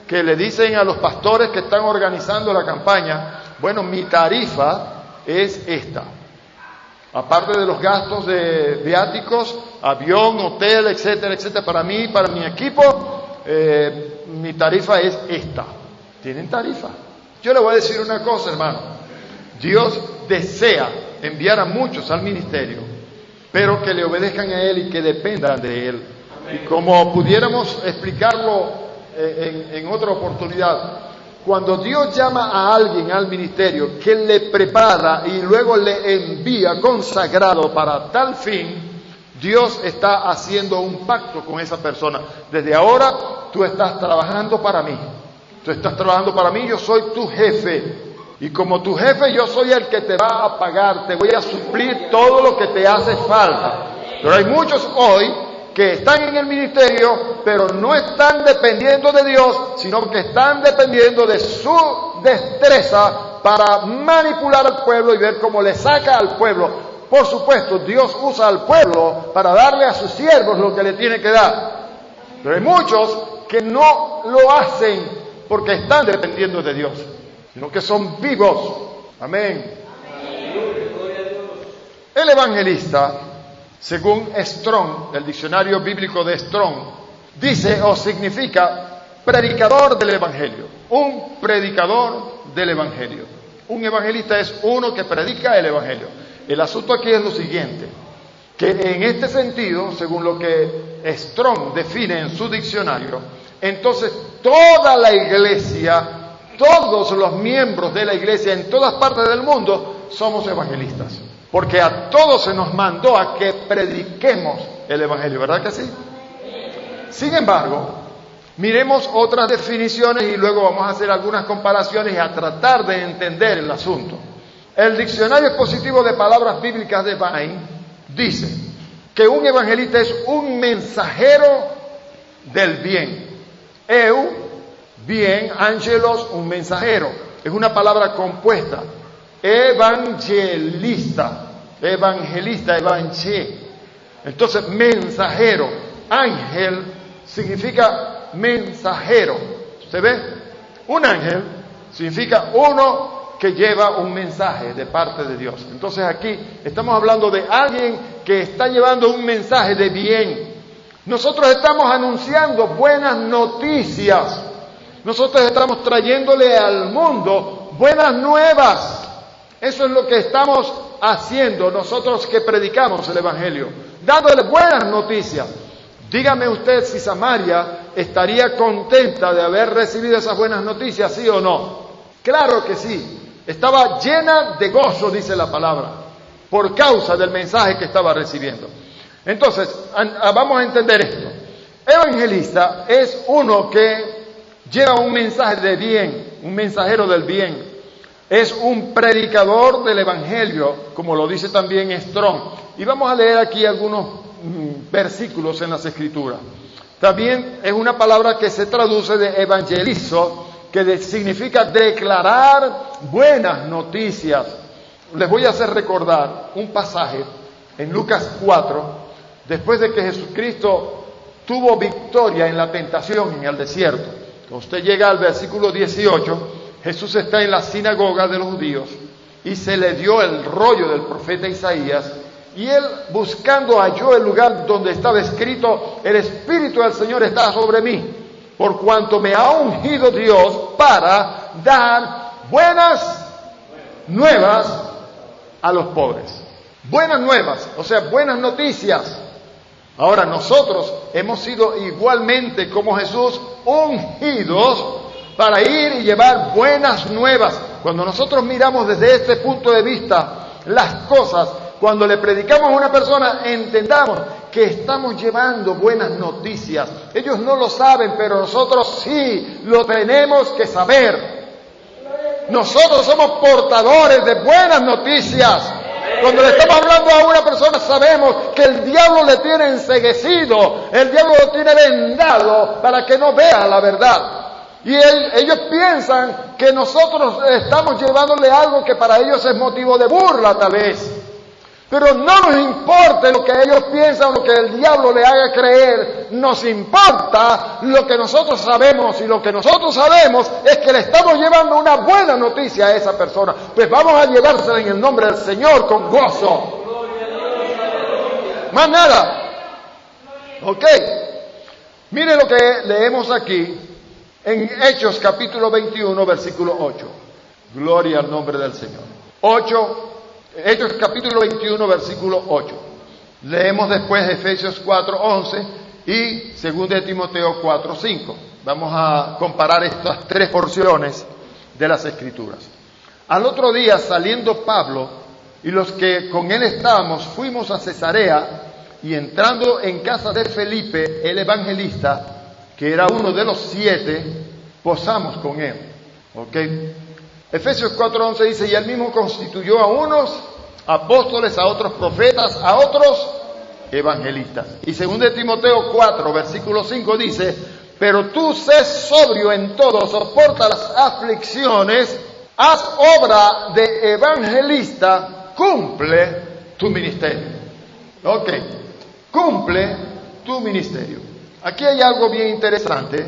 que le dicen a los pastores que están organizando la campaña, bueno, mi tarifa es esta. Aparte de los gastos de viáticos, avión, hotel, etcétera, etcétera, para mí, para mi equipo, mi tarifa es esta. ¿Tienen tarifa? Yo le voy a decir una cosa, hermano. Dios desea enviar a muchos al ministerio, pero que le obedezcan a Él y que dependan de Él. Y como pudiéramos explicarlo en otra oportunidad, cuando Dios llama a alguien al ministerio, que le prepara y luego le envía consagrado para tal fin, Dios está haciendo un pacto con esa persona. Desde ahora tú estás trabajando para mí. Tú estás trabajando para mí, yo soy tu jefe. Y como tu jefe yo soy el que te va a pagar, te voy a suplir todo lo que te hace falta. Pero hay muchos hoy que están en el ministerio, pero no están dependiendo de Dios, sino que están dependiendo de su destreza para manipular al pueblo y ver cómo le saca al pueblo. Por supuesto, Dios usa al pueblo para darle a sus siervos lo que le tiene que dar. Pero hay muchos que no lo hacen porque están dependiendo de Dios, sino que son vivos. Amén. El evangelista, según Strong, el diccionario bíblico de Strong, dice o significa predicador del evangelio. Un predicador del evangelio. Un evangelista es uno que predica el evangelio. El asunto aquí es lo siguiente, que en este sentido, según lo que Strong define en su diccionario, entonces toda la iglesia, todos los miembros de la iglesia en todas partes del mundo somos evangelistas. Porque a todos se nos mandó a que prediquemos el evangelio, ¿verdad que sí? Sin embargo, miremos otras definiciones y luego vamos a hacer algunas comparaciones y a tratar de entender el asunto. El diccionario expositivo de palabras bíblicas de Vine dice que un evangelista es un mensajero del bien. Eu, bien, angelos, un mensajero. Es una palabra compuesta. Evangelista, evangel. Entonces, mensajero. Ángel significa mensajero. ¿Se ve? Un ángel significa uno que lleva un mensaje de parte de Dios. Entonces aquí estamos hablando de alguien que está llevando un mensaje de bien. Nosotros estamos anunciando buenas noticias. Nosotros estamos trayéndole al mundo buenas nuevas. Eso es lo que estamos haciendo nosotros que predicamos el evangelio, dándole buenas noticias. Dígame usted si Samaria estaría contenta de haber recibido esas buenas noticias, ¿sí o no? Claro que sí. Estaba llena de gozo, dice la palabra, por causa del mensaje que estaba recibiendo. Entonces, vamos a entender esto. Evangelista es uno que lleva un mensaje de bien, un mensajero del bien. es un predicador del Evangelio, como lo dice también Strong. Y vamos a leer aquí algunos versículos en las Escrituras. También es una palabra que se traduce de evangelizo, que significa declarar buenas noticias. Les voy a hacer recordar un pasaje en Lucas 4, después de que Jesucristo tuvo victoria en la tentación en el desierto. Cuando usted llega al versículo 18, Jesús está en la sinagoga de los judíos y se le dio el rollo del profeta Isaías, y él, buscando, halló el lugar donde estaba escrito: el Espíritu del Señor está sobre mí, por cuanto me ha ungido Dios para dar buenas nuevas a los pobres. Buenas nuevas, o sea, buenas noticias. Ahora, nosotros hemos sido igualmente como Jesús ungidos para ir y llevar buenas nuevas. Cuando nosotros miramos desde este punto de vista las cosas, cuando le predicamos a una persona, entendamos que estamos llevando buenas noticias. Ellos no lo saben, pero nosotros sí lo tenemos que saber. Nosotros somos portadores de buenas noticias. Cuando le estamos hablando a una persona, sabemos que el diablo le tiene enceguecido, el diablo lo tiene vendado para que no vea la verdad. Y ellos piensan que nosotros estamos llevándole algo que para ellos es motivo de burla, tal vez. Pero no nos importa lo que ellos piensan o lo que el diablo le haga creer. Nos importa lo que nosotros sabemos, y lo que nosotros sabemos es que le estamos llevando una buena noticia a esa persona. Pues vamos a llevársela en el nombre del Señor con gozo. Más nada. Ok. Mire lo que leemos aquí en Hechos capítulo 21, versículo 8. Gloria al nombre del Señor. Hechos capítulo 21, versículo 8. Leemos después Efesios 4, 11 y 2 de Timoteo 4, 5. Vamos a comparar estas tres porciones de las Escrituras. Al otro día, saliendo Pablo y los que con él estábamos, fuimos a Cesarea, y entrando en casa de Felipe, el evangelista, que era uno de los 7, posamos con él. ¿Ok? Efesios 4:11 dice: y él mismo constituyó a unos apóstoles, a otros profetas, a otros evangelistas. Y 2 de Timoteo 4, versículo 5 dice: pero tú sé sobrio en todo, soporta las aflicciones, haz obra de evangelista, cumple tu ministerio. Ok, cumple tu ministerio. Aquí hay algo bien interesante,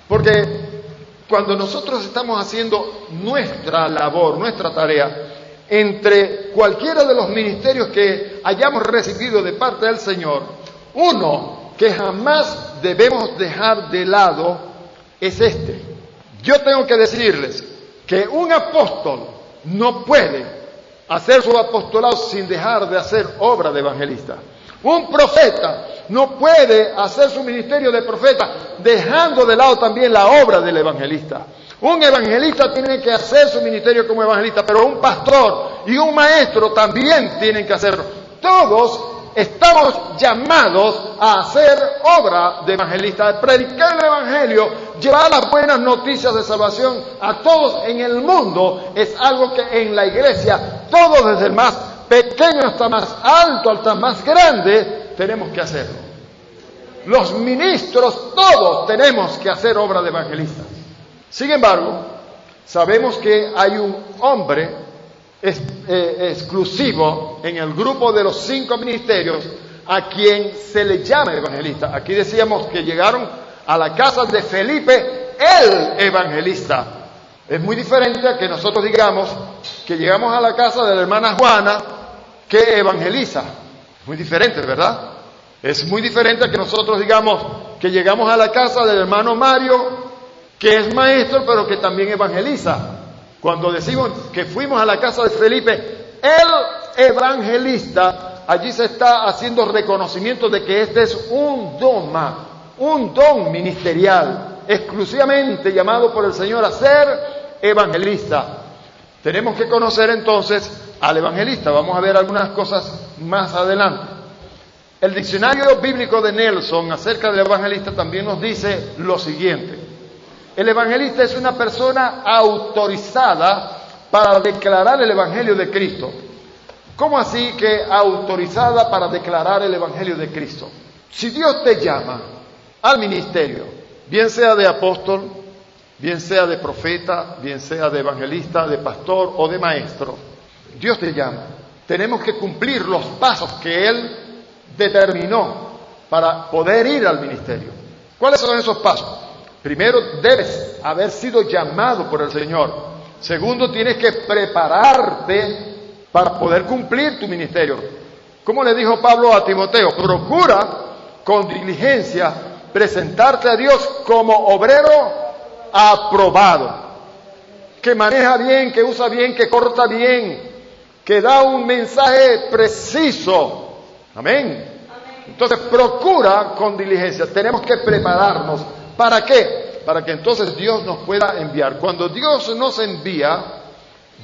porque cuando nosotros estamos haciendo nuestra labor, nuestra tarea, entre cualquiera de los ministerios que hayamos recibido de parte del Señor, uno que jamás debemos dejar de lado es este. Yo tengo que decirles que un apóstol no puede hacer su apostolado sin dejar de hacer obra de evangelista. Un profeta no puede hacer su ministerio de profeta dejando de lado también la obra del evangelista. Un evangelista tiene que hacer su ministerio como evangelista, pero un pastor y un maestro también tienen que hacerlo. Todos estamos llamados a hacer obra de evangelista, a predicar el evangelio, llevar las buenas noticias de salvación a todos en el mundo. Es algo que en la iglesia, todos, desde el más pequeño hasta más alto, hasta más grande, tenemos que hacerlo. Los ministros, todos tenemos que hacer obra de evangelista. Sin embargo, sabemos que hay un hombre exclusivo en el grupo de los 5 ministerios a quien se le llama evangelista. Aquí decíamos que llegaron a la casa de Felipe, el evangelista. Es muy diferente a que nosotros digamos que llegamos a la casa de la hermana Juana, que evangeliza. Muy diferente, ¿verdad? Es muy diferente a que nosotros digamos que llegamos a la casa del hermano Mario, que es maestro, pero que también evangeliza. Cuando decimos que fuimos a la casa de Felipe, el evangelista, allí se está haciendo reconocimiento de que este es un don ministerial, exclusivamente llamado por el Señor a ser evangelista. Tenemos que conocer entonces al evangelista. Vamos a ver algunas cosas más adelante. El diccionario bíblico de Nelson acerca del evangelista también nos dice lo siguiente: el evangelista es una persona autorizada para declarar el Evangelio de Cristo. ¿Cómo así que autorizada para declarar el Evangelio de Cristo? Si Dios te llama al ministerio, bien sea de apóstol, bien sea de profeta, bien sea de evangelista, de pastor o de maestro, Dios te llama. Tenemos que cumplir los pasos que Él determinó para poder ir al ministerio. ¿Cuáles son esos pasos? Primero, debes haber sido llamado por el Señor. Segundo, tienes que prepararte para poder cumplir tu ministerio. Como le dijo Pablo a Timoteo, procura con diligencia presentarte a Dios como obrero aprobado, que maneja bien, que usa bien, que corta bien, que da un mensaje preciso. Amén. Entonces procura con diligencia. Tenemos que prepararnos. ¿Para qué? Para que entonces Dios nos pueda enviar. Cuando Dios nos envía,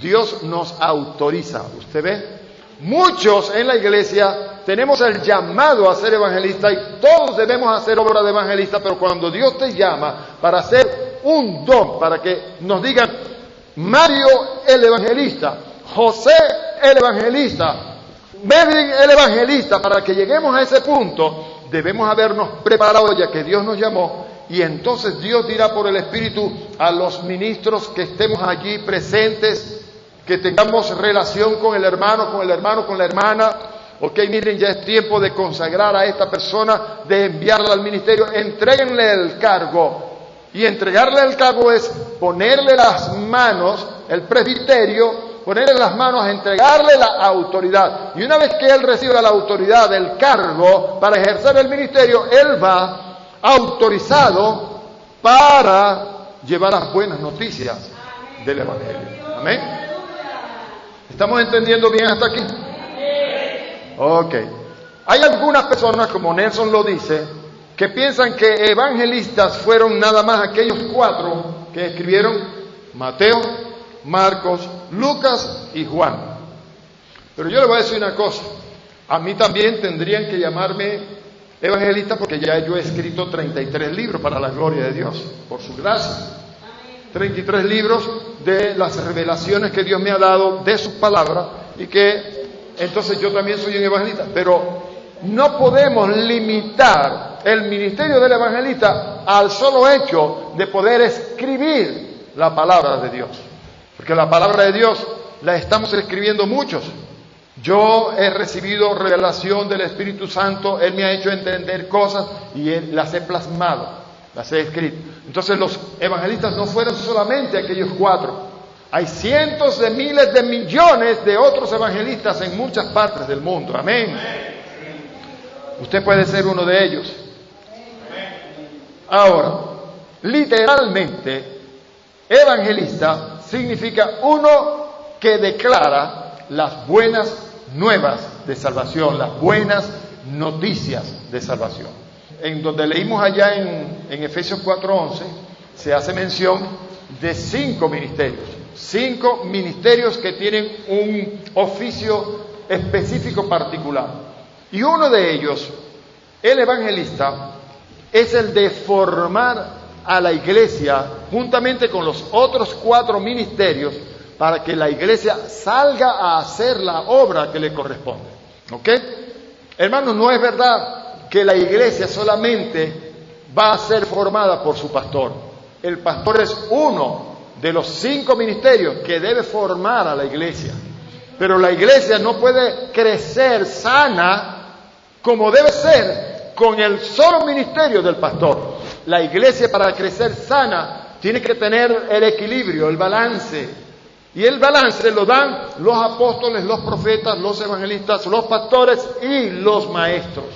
Dios nos autoriza. ¿Usted ve? Muchos en la iglesia tenemos el llamado a ser evangelista y todos debemos hacer obra de evangelista, pero cuando Dios te llama para hacer un don, para que nos digan Mario el evangelista, José el evangelista, Mervin el evangelista, para que lleguemos a ese punto, debemos habernos preparado ya que Dios nos llamó. Y entonces Dios dirá por el Espíritu a los ministros que estemos allí presentes, que tengamos relación con el hermano, con la hermana. Ok, miren, ya es tiempo de consagrar a esta persona, de enviarla al ministerio. Entréguenle el cargo. Y entregarle el cargo es ponerle las manos, el presbiterio, ponerle las manos, entregarle la autoridad. Y una vez que él reciba la autoridad, el cargo para ejercer el ministerio, él va autorizado para llevar las buenas noticias del Evangelio. Amén. ¿Estamos entendiendo bien hasta aquí? Ok. Hay algunas personas, como Nelson lo dice, que piensan que evangelistas fueron nada más aquellos 4 que escribieron Mateo, Marcos, Lucas y Juan. Pero yo le voy a decir una cosa. A mí también tendrían que llamarme evangelista porque ya yo he escrito 33 libros para la gloria de Dios, por su gracia. 33 libros de las revelaciones que Dios me ha dado de su palabra y que entonces yo también soy un evangelista. Pero no podemos limitar el ministerio del evangelista al solo hecho de poder escribir la palabra de Dios. Porque la palabra de Dios la estamos escribiendo muchos. Yo he recibido revelación del Espíritu Santo, Él me ha hecho entender cosas y las he plasmado, las he escrito. Entonces los evangelistas no fueron solamente aquellos 4. Hay cientos de miles de millones de otros evangelistas en muchas partes del mundo. Amén. Usted puede ser uno de ellos. Ahora, literalmente, evangelista significa uno que declara las buenas nuevas de salvación, las buenas noticias de salvación. En donde leímos allá en Efesios 4:11, se hace mención de 5 ministerios. 5 ministerios que tienen un oficio específico particular. Y uno de ellos, el evangelista, es el de formar a la iglesia juntamente con los otros 4 ministerios para que la iglesia salga a hacer la obra que le corresponde. ¿Ok? Hermanos, no es verdad que la iglesia solamente va a ser formada por su pastor. El pastor es uno de los 5 ministerios que debe formar a la iglesia. Pero la iglesia no puede crecer sana como debe ser con el solo ministerio del pastor. La iglesia, para crecer sana, tiene que tener el equilibrio, el balance. Y el balance lo dan los apóstoles, los profetas, los evangelistas, los pastores y los maestros.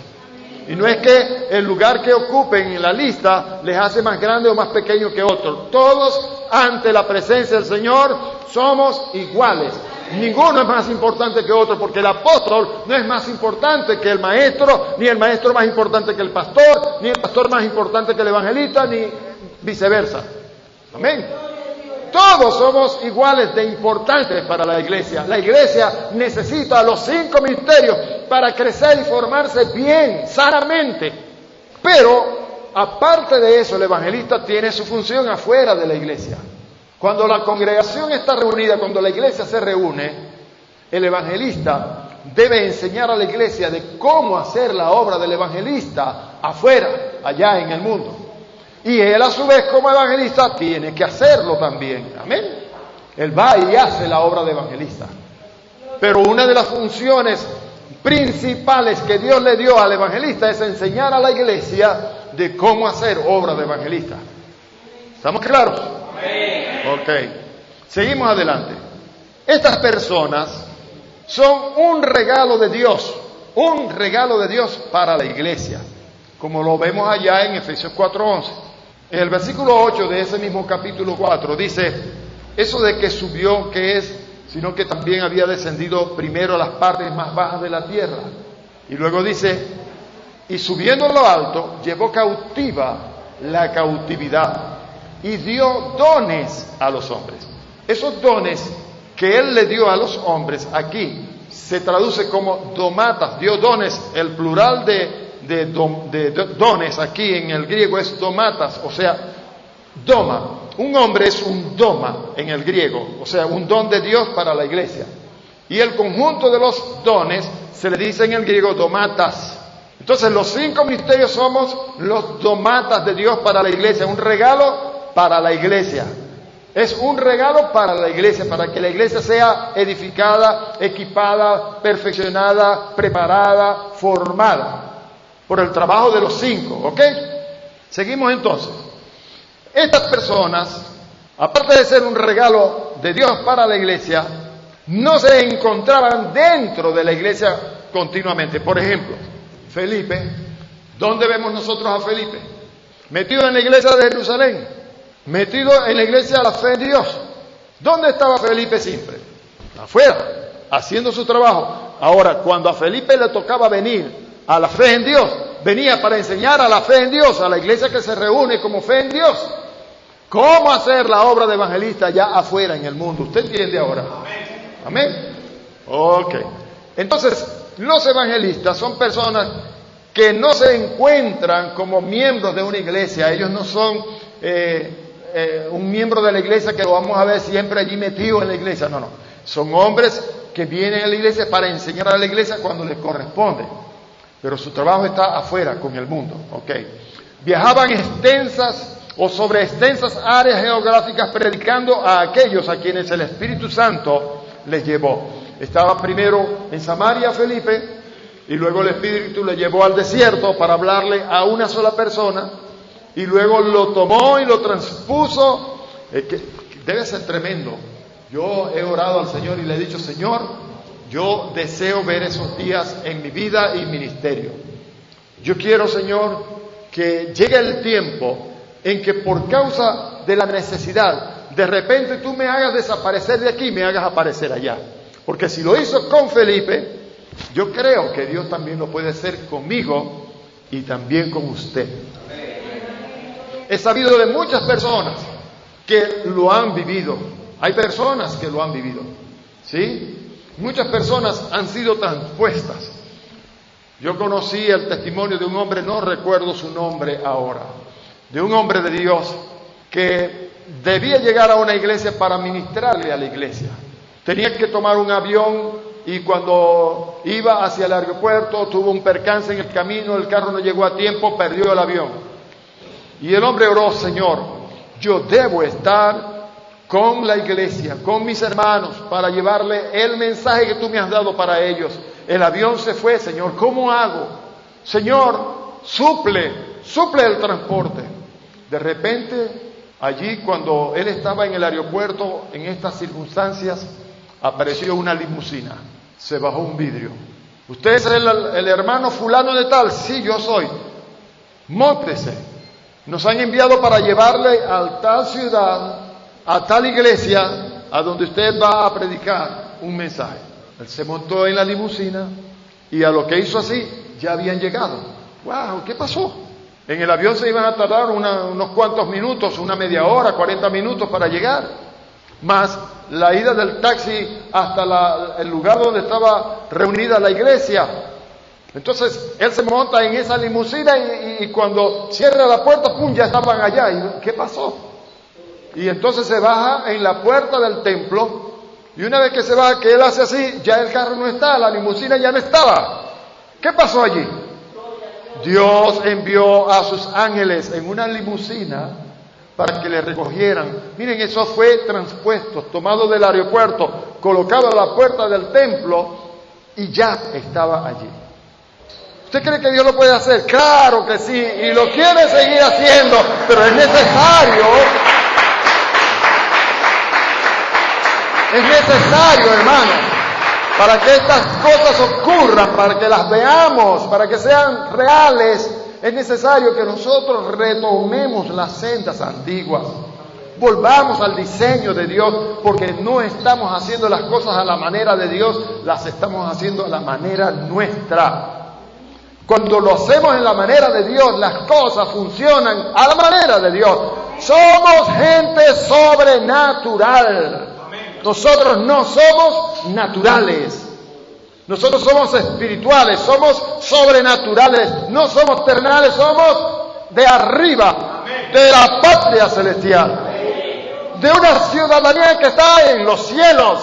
Y no es que el lugar que ocupen en la lista les hace más grande o más pequeño que otro. Todos ante la presencia del Señor somos iguales. Ninguno es más importante que otro, porque el apóstol no es más importante que el maestro, ni el maestro más importante que el pastor, ni el pastor más importante que el evangelista, ni viceversa. Amén. Todos somos iguales de importantes para la iglesia. La iglesia necesita los 5 ministerios para crecer y formarse bien, sanamente. Pero, aparte de eso, el evangelista tiene su función afuera de la iglesia. Cuando la congregación está reunida, cuando la iglesia se reúne, el evangelista debe enseñar a la iglesia de cómo hacer la obra del evangelista afuera, allá en el mundo. Y él a su vez como evangelista tiene que hacerlo también. Amén. Él va y hace la obra de evangelista. Pero una de las funciones principales que Dios le dio al evangelista es enseñar a la iglesia de cómo hacer obra de evangelista. ¿Estamos claros? Ok. Seguimos adelante. Estas personas son un regalo de Dios para la iglesia, como lo vemos allá en Efesios 4:11. En el versículo 8 de ese mismo capítulo 4 dice, eso de que subió, ¿qué es? Sino que también había descendido primero a las partes más bajas de la tierra. Y luego dice, y subiendo a lo alto, llevó cautiva la cautividad y dio dones a los hombres. Esos dones que Él le dio a los hombres aquí se traduce como domatas. Dio dones, el plural de dones aquí en el griego es domatas, o sea, doma. Un hombre es un doma en el griego, o sea, un don de Dios para la iglesia. Y el conjunto de los dones se le dice en el griego domatas. Entonces los 5 ministerios somos los domatas de Dios para la iglesia, un regalo para la iglesia. Es un regalo para la iglesia, para que la iglesia sea edificada, equipada, perfeccionada, preparada, formada por el trabajo de los 5, ¿ok? Seguimos entonces. Estas personas, aparte de ser un regalo de Dios para la iglesia, no se encontraban dentro de la iglesia continuamente. Por ejemplo, Felipe, ¿dónde vemos nosotros a Felipe? Metido en la iglesia de Jerusalén, metido en la iglesia de la fe en Dios. ¿Dónde estaba Felipe siempre? Afuera, haciendo su trabajo. Ahora, cuando a Felipe le tocaba venir a la fe en Dios, venía para enseñar a la fe en Dios, a la iglesia que se reúne como fe en Dios, cómo hacer la obra de evangelista allá afuera en el mundo. ¿Usted entiende ahora? Amén. Ok. Entonces, los evangelistas son personas que no se encuentran como miembros de una iglesia. Ellos no son un miembro de la iglesia que lo vamos a ver siempre allí metido en la iglesia. No. Son hombres que vienen a la iglesia para enseñar a la iglesia cuando les corresponde. Pero su trabajo está afuera con el mundo. Ok. Viajaban sobre extensas áreas geográficas predicando a aquellos a quienes el Espíritu Santo les llevó. Estaba primero en Samaria Felipe y luego el Espíritu le llevó al desierto para hablarle a una sola persona y luego lo tomó y lo transpuso. Que debe ser tremendo. Yo he orado al Señor y le he dicho, Señor, yo deseo ver esos días en mi vida y ministerio. Yo quiero, Señor, que llegue el tiempo en que por causa de la necesidad, de repente tú me hagas desaparecer de aquí y me hagas aparecer allá. Porque si lo hizo con Felipe, yo creo que Dios también lo puede hacer conmigo y también con usted. He sabido de muchas personas que lo han vivido. Hay personas que lo han vivido, ¿sí? Muchas personas han sido transpuestas. Yo conocí el testimonio de un hombre, no recuerdo su nombre ahora, de un hombre de Dios que debía llegar a una iglesia para ministrarle a la iglesia. Tenía que tomar un avión y cuando iba hacia el aeropuerto tuvo un percance en el camino, el carro no llegó a tiempo, perdió el avión. Y el hombre oró, Señor, yo debo estar con la iglesia, con mis hermanos, para llevarle el mensaje que tú me has dado para ellos. El avión se fue, Señor, ¿cómo hago? Señor, suple el transporte. De repente, allí cuando él estaba en el aeropuerto, en estas circunstancias, apareció una limusina, se bajó un vidrio. ¿Usted es el hermano fulano de tal? Sí, yo soy. Móntese. Nos han enviado para llevarle a tal ciudad, a tal iglesia, a donde usted va a predicar un mensaje. Él se montó en la limusina y a lo que hizo así, ya habían llegado. ¡Wow! ¿Qué pasó? En el avión se iban a tardar unos cuantos minutos, una media hora, 40 minutos para llegar. Más la ida del taxi hasta el lugar donde estaba reunida la iglesia. Entonces, él se monta en esa limusina y cuando cierra la puerta, ¡pum!, ya estaban allá. ¿Y qué pasó? y entonces se baja en la puerta del templo, y una vez que se baja, que él hace así, ya el carro no está, la limusina ya no estaba. ¿Qué pasó allí? Dios envió a sus ángeles en una limusina para que le recogieran. Miren, eso fue transpuesto, tomado del aeropuerto, colocado a la puerta del templo y ya estaba allí. ¿Usted cree que Dios lo puede hacer? Claro que sí, y lo quiere seguir haciendo, pero es necesario, hermano, para que estas cosas ocurran, para que las veamos, para que sean reales, es necesario que nosotros retomemos las sendas antiguas. Volvamos al diseño de Dios, porque no estamos haciendo las cosas a la manera de Dios, las estamos haciendo a la manera nuestra. Cuando lo hacemos en la manera de Dios, las cosas funcionan a la manera de Dios. Somos gente sobrenatural. Nosotros no somos naturales. Nosotros somos espirituales, somos sobrenaturales, no somos terrenales, somos de arriba, de la patria celestial, de una ciudadanía que está en los cielos.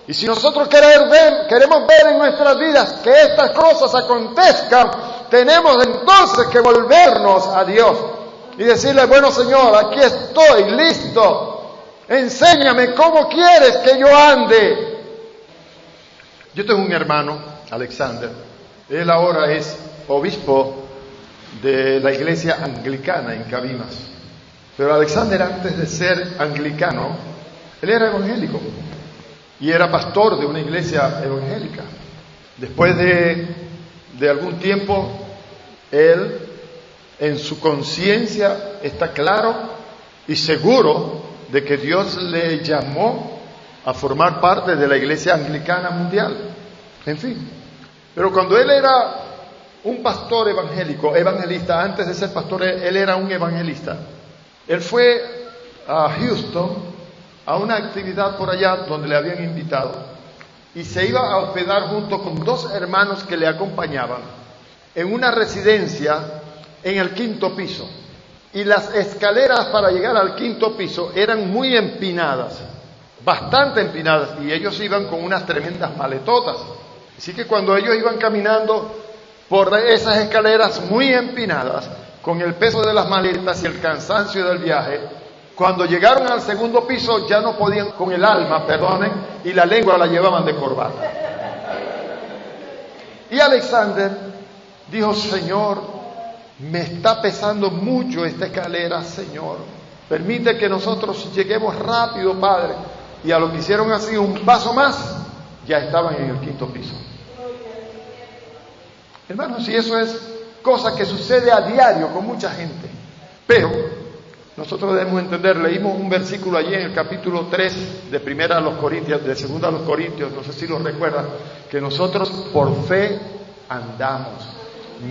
Y si nosotros queremos ver en nuestras vidas que estas cosas acontezcan, tenemos entonces que volvernos a Dios y decirle: bueno, Señor, aquí estoy, listo. Enséñame cómo quieres que yo ande. Yo tengo un hermano, Alexander. Él ahora es obispo de la iglesia anglicana en Cabimas. Pero Alexander, antes de ser anglicano, él era evangélico y era pastor de una iglesia evangélica. Después de algún tiempo, él en su conciencia está claro y seguro de que Dios le llamó a formar parte de la iglesia anglicana mundial. En fin, pero cuando él era un pastor evangelista, antes de ser pastor, él era un evangelista. Él fue a Houston a una actividad por allá donde le habían invitado y se iba a hospedar junto con 2 hermanos que le acompañaban en una residencia en el 5º piso. Y las escaleras para llegar al 5º piso eran muy empinadas, bastante empinadas, y ellos iban con unas tremendas maletotas. Así que cuando ellos iban caminando por esas escaleras muy empinadas, con el peso de las maletas y el cansancio del viaje, cuando llegaron al 2º piso ya no podían con el alma, y la lengua la llevaban de corbata. Y Alexander dijo: Señor, me está pesando mucho esta escalera, Señor. Permite que nosotros lleguemos rápido, Padre. Y a lo que hicieron así, un paso más, ya estaban en el 5º piso. Hermanos, y eso es cosa que sucede a diario con mucha gente. Pero nosotros debemos entender, leímos un versículo allí en el capítulo 3 de 2 Corintios, no sé si lo recuerdan, que nosotros por fe andamos,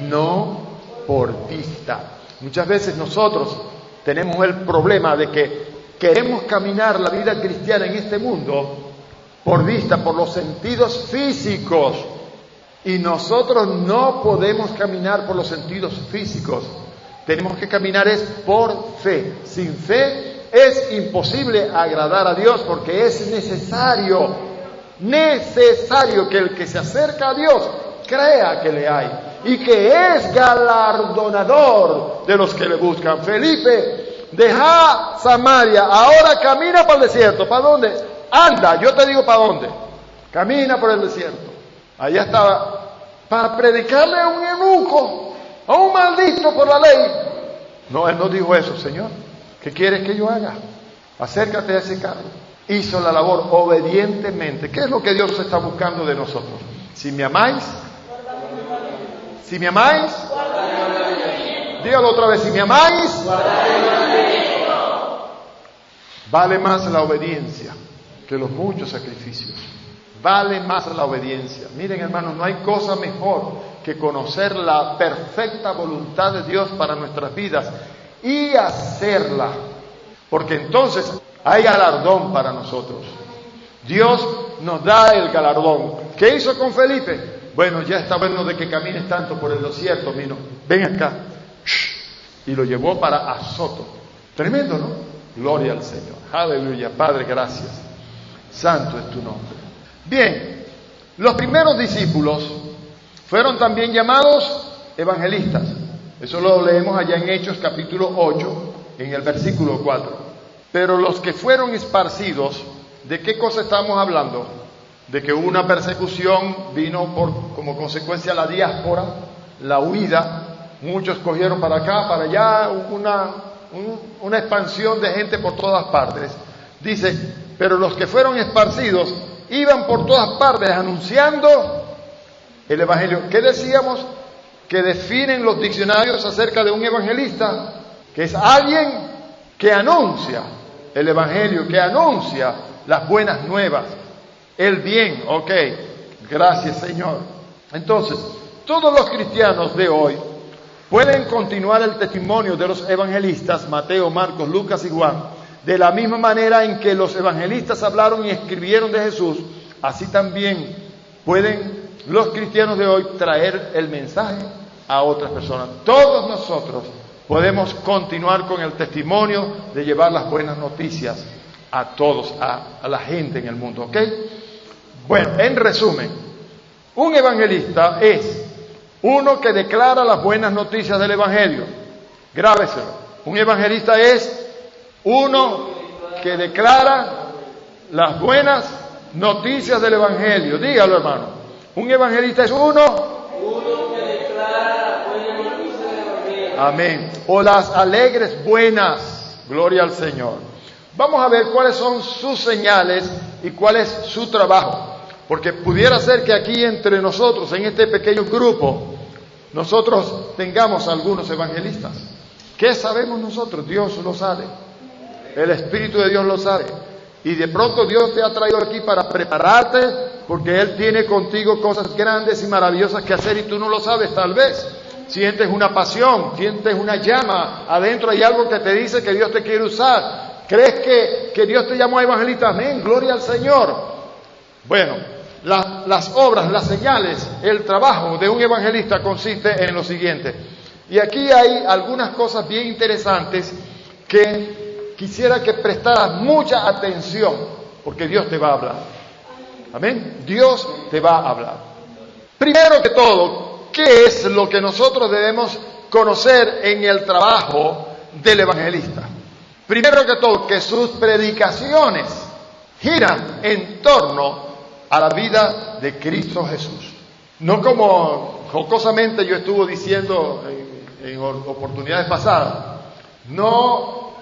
no por vista. Muchas veces nosotros tenemos el problema de que queremos caminar la vida cristiana en este mundo por vista, por los sentidos físicos, y nosotros no podemos caminar por los sentidos físicos. Tenemos que caminar es por fe. Sin fe es imposible agradar a Dios, porque es necesario que el que se acerca a Dios crea que le hay y que es galardonador de los que le buscan. Felipe, deja Samaria, ahora camina para el desierto. ¿Para dónde? Anda, yo te digo para dónde. Camina por el desierto. Allá estaba, para predicarle a un eunuco, a un maldito por la ley. No, él no dijo eso. Señor, ¿qué quieres que yo haga? Acércate a ese carro. Hizo la labor obedientemente. ¿Qué es lo que Dios está buscando de nosotros? Si me amáis, dígalo otra vez: si me amáis, vale más la obediencia que los muchos sacrificios. Vale más la obediencia. Miren, hermanos, no hay cosa mejor que conocer la perfecta voluntad de Dios para nuestras vidas y hacerla, porque entonces hay galardón para nosotros. Dios nos da el galardón. ¿Qué hizo con Felipe? Bueno, ya está bueno de que camines tanto por el desierto, ven acá. Y lo llevó para Azoto. Tremendo, ¿no? Gloria al Señor. Aleluya. Padre, gracias. Santo es tu nombre. Bien, los primeros discípulos fueron también llamados evangelistas. Eso lo leemos allá en Hechos capítulo 8, en el versículo 4. Pero los que fueron esparcidos, ¿de qué cosa estamos hablando? De que hubo una persecución, vino como consecuencia la diáspora, la huida. Muchos cogieron para acá, para allá, una expansión de gente por todas partes. Dice, pero los que fueron esparcidos iban por todas partes anunciando el evangelio. ¿Qué decíamos? Que definen los diccionarios acerca de un evangelista, que es alguien que anuncia el evangelio, que anuncia las buenas nuevas, el bien. Ok, gracias Señor. Entonces, todos los cristianos de hoy pueden continuar el testimonio de los evangelistas, Mateo, Marcos, Lucas y Juan, de la misma manera en que los evangelistas hablaron y escribieron de Jesús. Así también pueden los cristianos de hoy traer el mensaje a otras personas. Todos nosotros podemos continuar con el testimonio de llevar las buenas noticias a todos, a la gente en el mundo, ¿ok? Bueno, en resumen, un evangelista es uno que declara las buenas noticias del evangelio. Grábeselo. Un evangelista es uno que declara las buenas noticias del evangelio. Dígalo, hermano. Un evangelista es uno que declara las buenas noticias del evangelio. Amén. O las alegres buenas. Gloria al Señor. Vamos a ver cuáles son sus señales y cuál es su trabajo. Porque pudiera ser que aquí entre nosotros, en este pequeño grupo, nosotros tengamos algunos evangelistas. ¿Qué sabemos nosotros? Dios lo sabe. El Espíritu de Dios lo sabe. Y de pronto Dios te ha traído aquí para prepararte, porque Él tiene contigo cosas grandes y maravillosas que hacer y tú no lo sabes tal vez. Sientes una pasión, sientes una llama, adentro hay algo que te dice que Dios te quiere usar. ¿Crees que Dios te llamó a evangelista? Amén, gloria al Señor. Bueno, las obras, las señales, el trabajo de un evangelista consiste en lo siguiente. Y aquí hay algunas cosas bien interesantes que quisiera que prestaras mucha atención, porque Dios te va a hablar. Amén. Dios te va a hablar. Primero que todo, ¿qué es lo que nosotros debemos conocer en el trabajo del evangelista? Primero que todo, que sus predicaciones giran en torno a la vida de Cristo Jesús. No como jocosamente yo estuve diciendo en oportunidades pasadas. No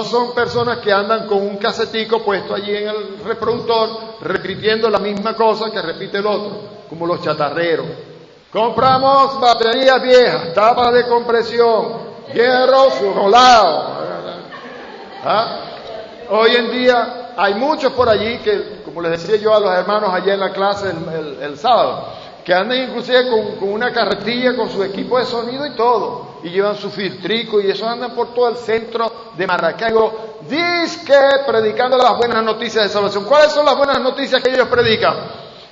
son personas que andan con un casetico puesto allí en el reproductor, repitiendo la misma cosa que repite el otro, como los chatarreros. Compramos baterías viejas, tapas de compresión, hierro furolado. ¿Ah? Hoy en día hay muchos por allí que, como les decía yo a los hermanos allá en la clase el sábado, que andan inclusive con una carretilla con su equipo de sonido y todo, y llevan su filtrico y eso, andan por todo el centro de Maracaibo, disque predicando las buenas noticias de salvación. ¿Cuáles son las buenas noticias que ellos predican?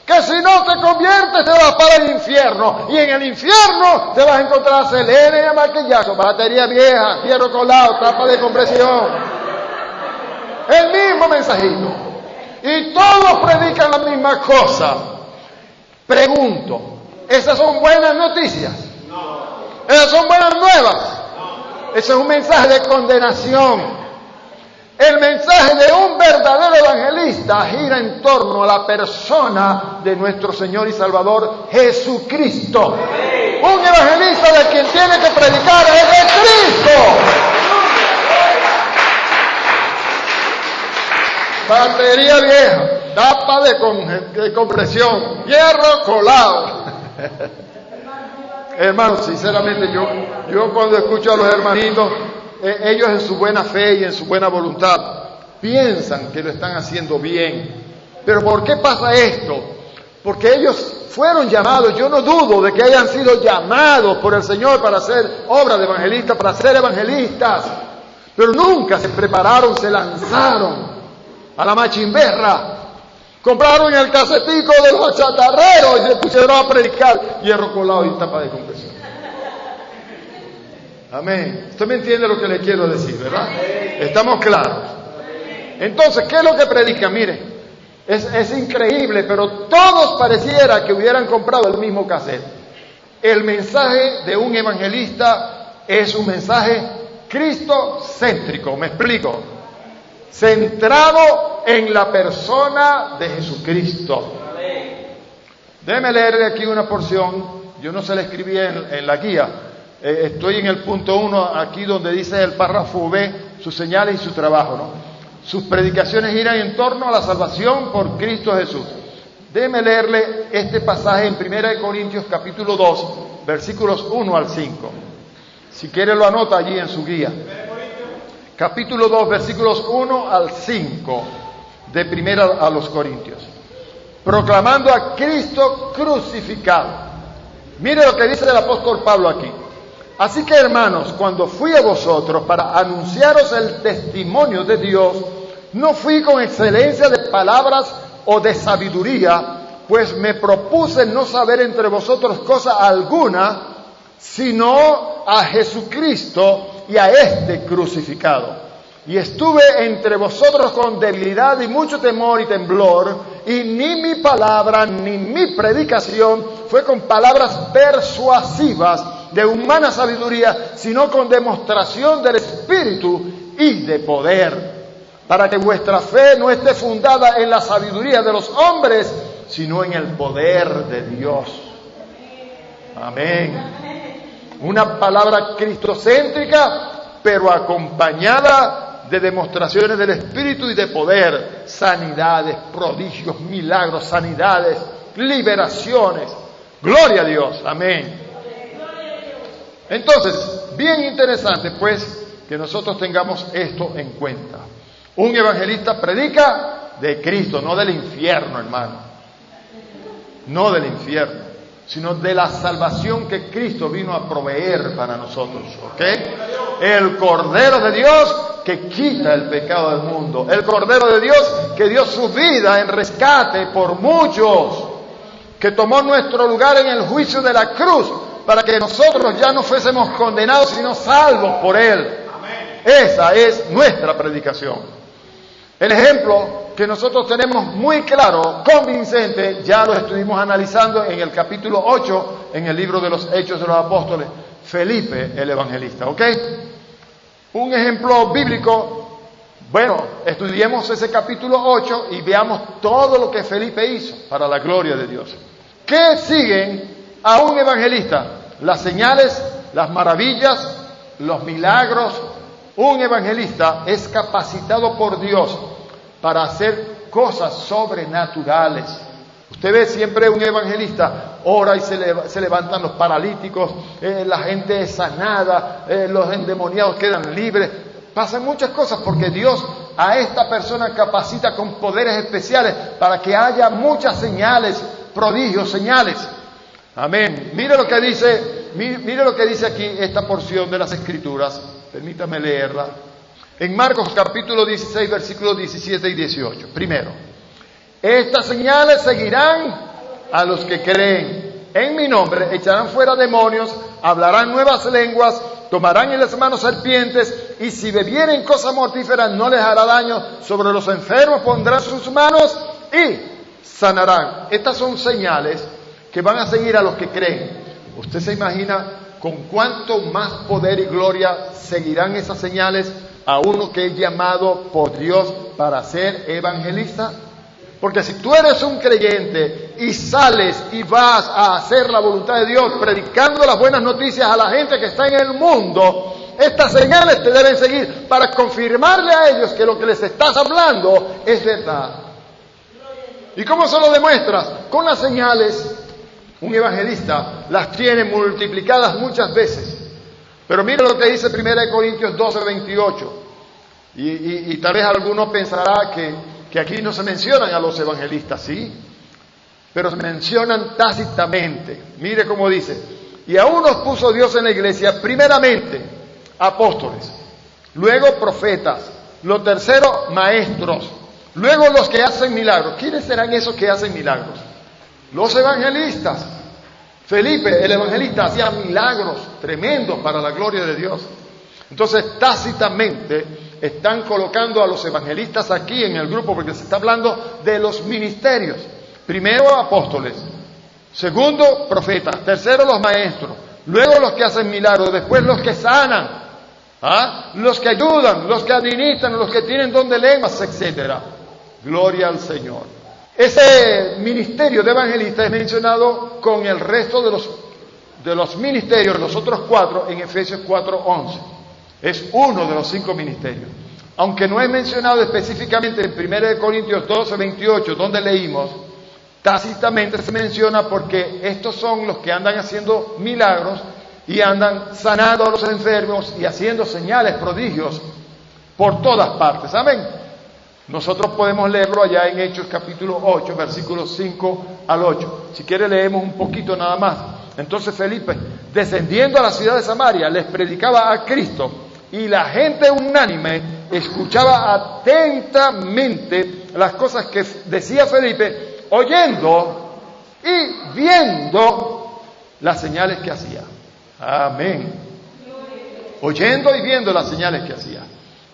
Que si no te conviertes te vas para el infierno, y en el infierno te vas a encontrar selene y maquillaje, batería vieja, hierro colado, tapa de compresión. El mismo mensajito. Y todos predican la misma cosa. Pregunto, ¿esas son buenas noticias? No. ¿Esas son buenas nuevas? No. Ese es un mensaje de condenación. El mensaje de un verdadero evangelista gira en torno a la persona de nuestro Señor y Salvador Jesucristo. Sí. Un evangelista de quien tiene que predicar es de Cristo. Batería vieja, tapa de compresión, hierro colado. Hermanos, sinceramente yo cuando escucho a los hermanitos, ellos en su buena fe y en su buena voluntad piensan que lo están haciendo bien. Pero ¿por qué pasa esto? Porque ellos fueron llamados, yo no dudo de que hayan sido llamados por el Señor para hacer obra de evangelistas, para ser evangelistas, pero nunca se prepararon, se lanzaron a la machimberra, compraron el casetico de los chatarreros y se pusieron a predicar hierro colado y tapa de compresión. Amén. Usted me entiende lo que le quiero decir, ¿verdad? Estamos claros. Entonces, ¿qué es lo que predica? Mire, es increíble, pero todos pareciera que hubieran comprado el mismo cassette. El mensaje de un evangelista es un mensaje cristocéntrico, me explico. Centrado en la persona de Jesucristo. Déjeme leerle aquí una porción. Yo no se la escribí en la guía. Estoy en el punto 1, aquí donde dice el párrafo B, sus señales y su trabajo, ¿no? Sus predicaciones giran en torno a la salvación por Cristo Jesús. Déjeme leerle este pasaje en 1 Corintios capítulo 2, versículos 1 al 5. Si quiere lo anota allí en su guía. Capítulo 2, versículos 1 al 5 de 1 a los Corintios. Proclamando a Cristo crucificado. Mire lo que dice el apóstol Pablo aquí. Así que, hermanos, cuando fui a vosotros para anunciaros el testimonio de Dios, no fui con excelencia de palabras o de sabiduría, pues me propuse no saber entre vosotros cosa alguna, sino a Jesucristo y a este crucificado. Y estuve entre vosotros con debilidad y mucho temor y temblor, y ni mi palabra ni mi predicación fue con palabras persuasivas de humana sabiduría, sino con demostración del Espíritu y de poder, para que vuestra fe no esté fundada en la sabiduría de los hombres, sino en el poder de Dios. Amén. Una palabra cristocéntrica, pero acompañada de demostraciones del Espíritu y de poder, sanidades, prodigios, milagros, sanidades, liberaciones. Gloria a Dios. Amén. Entonces, bien interesante pues que nosotros tengamos esto en cuenta. Un evangelista predica de Cristo, no del infierno, hermano. No del infierno, sino de la salvación que Cristo vino a proveer para nosotros, ¿ok? El Cordero de Dios que quita el pecado del mundo. El Cordero de Dios que dio su vida en rescate por muchos, que tomó nuestro lugar en el juicio de la cruz, para que nosotros ya no fuésemos condenados, sino salvos por Él. Esa es nuestra predicación. El ejemplo que nosotros tenemos muy claro, convincente, ya lo estuvimos analizando en el capítulo 8, en el libro de los Hechos de los Apóstoles, Felipe el evangelista, ¿ok? Un ejemplo bíblico, bueno, estudiemos ese capítulo 8 y veamos todo lo que Felipe hizo para la gloria de Dios. ¿Qué siguen a un evangelista? Las señales, las maravillas, los milagros. Un evangelista es capacitado por Dios para hacer cosas sobrenaturales. Usted ve siempre un evangelista, ora y se levantan los paralíticos, la gente es sanada, los endemoniados quedan libres. Pasan muchas cosas porque Dios a esta persona capacita con poderes especiales para que haya muchas señales, prodigios, señales. Amén. Mire lo que dice aquí esta porción de las Escrituras. Permítame leerla. En Marcos capítulo 16, versículos 17 y 18. Primero, estas señales seguirán a los que creen. En mi nombre echarán fuera demonios, hablarán nuevas lenguas, tomarán en las manos serpientes, y si bebieren cosas mortíferas no les hará daño. Sobre los enfermos pondrán sus manos y sanarán. Estas son señales que van a seguir a los que creen. ¿Usted se imagina con cuánto más poder y gloria seguirán esas señales a uno que es llamado por Dios para ser evangelista? Porque si tú eres un creyente y sales y vas a hacer la voluntad de Dios predicando las buenas noticias a la gente que está en el mundo, estas señales te deben seguir para confirmarle a ellos que lo que les estás hablando es verdad. ¿Y cómo se lo demuestras? Con las señales. Un evangelista las tiene multiplicadas muchas veces. Pero mire lo que dice 1 Corintios 12, 28. Y tal vez alguno pensará que aquí no se mencionan a los evangelistas, ¿sí? Pero se mencionan tácitamente. Mire cómo dice. Y a unos puso Dios en la iglesia, primeramente apóstoles, luego profetas, lo tercero maestros, luego los que hacen milagros. ¿Quiénes serán esos que hacen milagros? Los evangelistas. Felipe, el evangelista, hacía milagros tremendos para la gloria de Dios. Entonces, tácitamente están colocando a los evangelistas aquí en el grupo porque se está hablando de los ministerios. Primero, apóstoles. Segundo, profetas. Tercero, los maestros. Luego, los que hacen milagros. Después, los que sanan. Los que ayudan, los que administran, los que tienen don de lenguas, etc. Gloria al Señor. Ese ministerio de evangelista es mencionado con el resto de los ministerios, los otros 4, en Efesios 4:11. Es uno de los 5 ministerios. Aunque no es mencionado específicamente en 1 Corintios 12:28, donde leímos, tácitamente se menciona porque estos son los que andan haciendo milagros y andan sanando a los enfermos y haciendo señales, prodigios por todas partes. Amén. Nosotros podemos leerlo allá en Hechos capítulo 8, versículos 5 al 8. Si quiere leemos un poquito nada más. Entonces Felipe, descendiendo a la ciudad de Samaria, les predicaba a Cristo y la gente unánime escuchaba atentamente las cosas que decía Felipe, oyendo y viendo las señales que hacía. Amén. Oyendo y viendo las señales que hacía.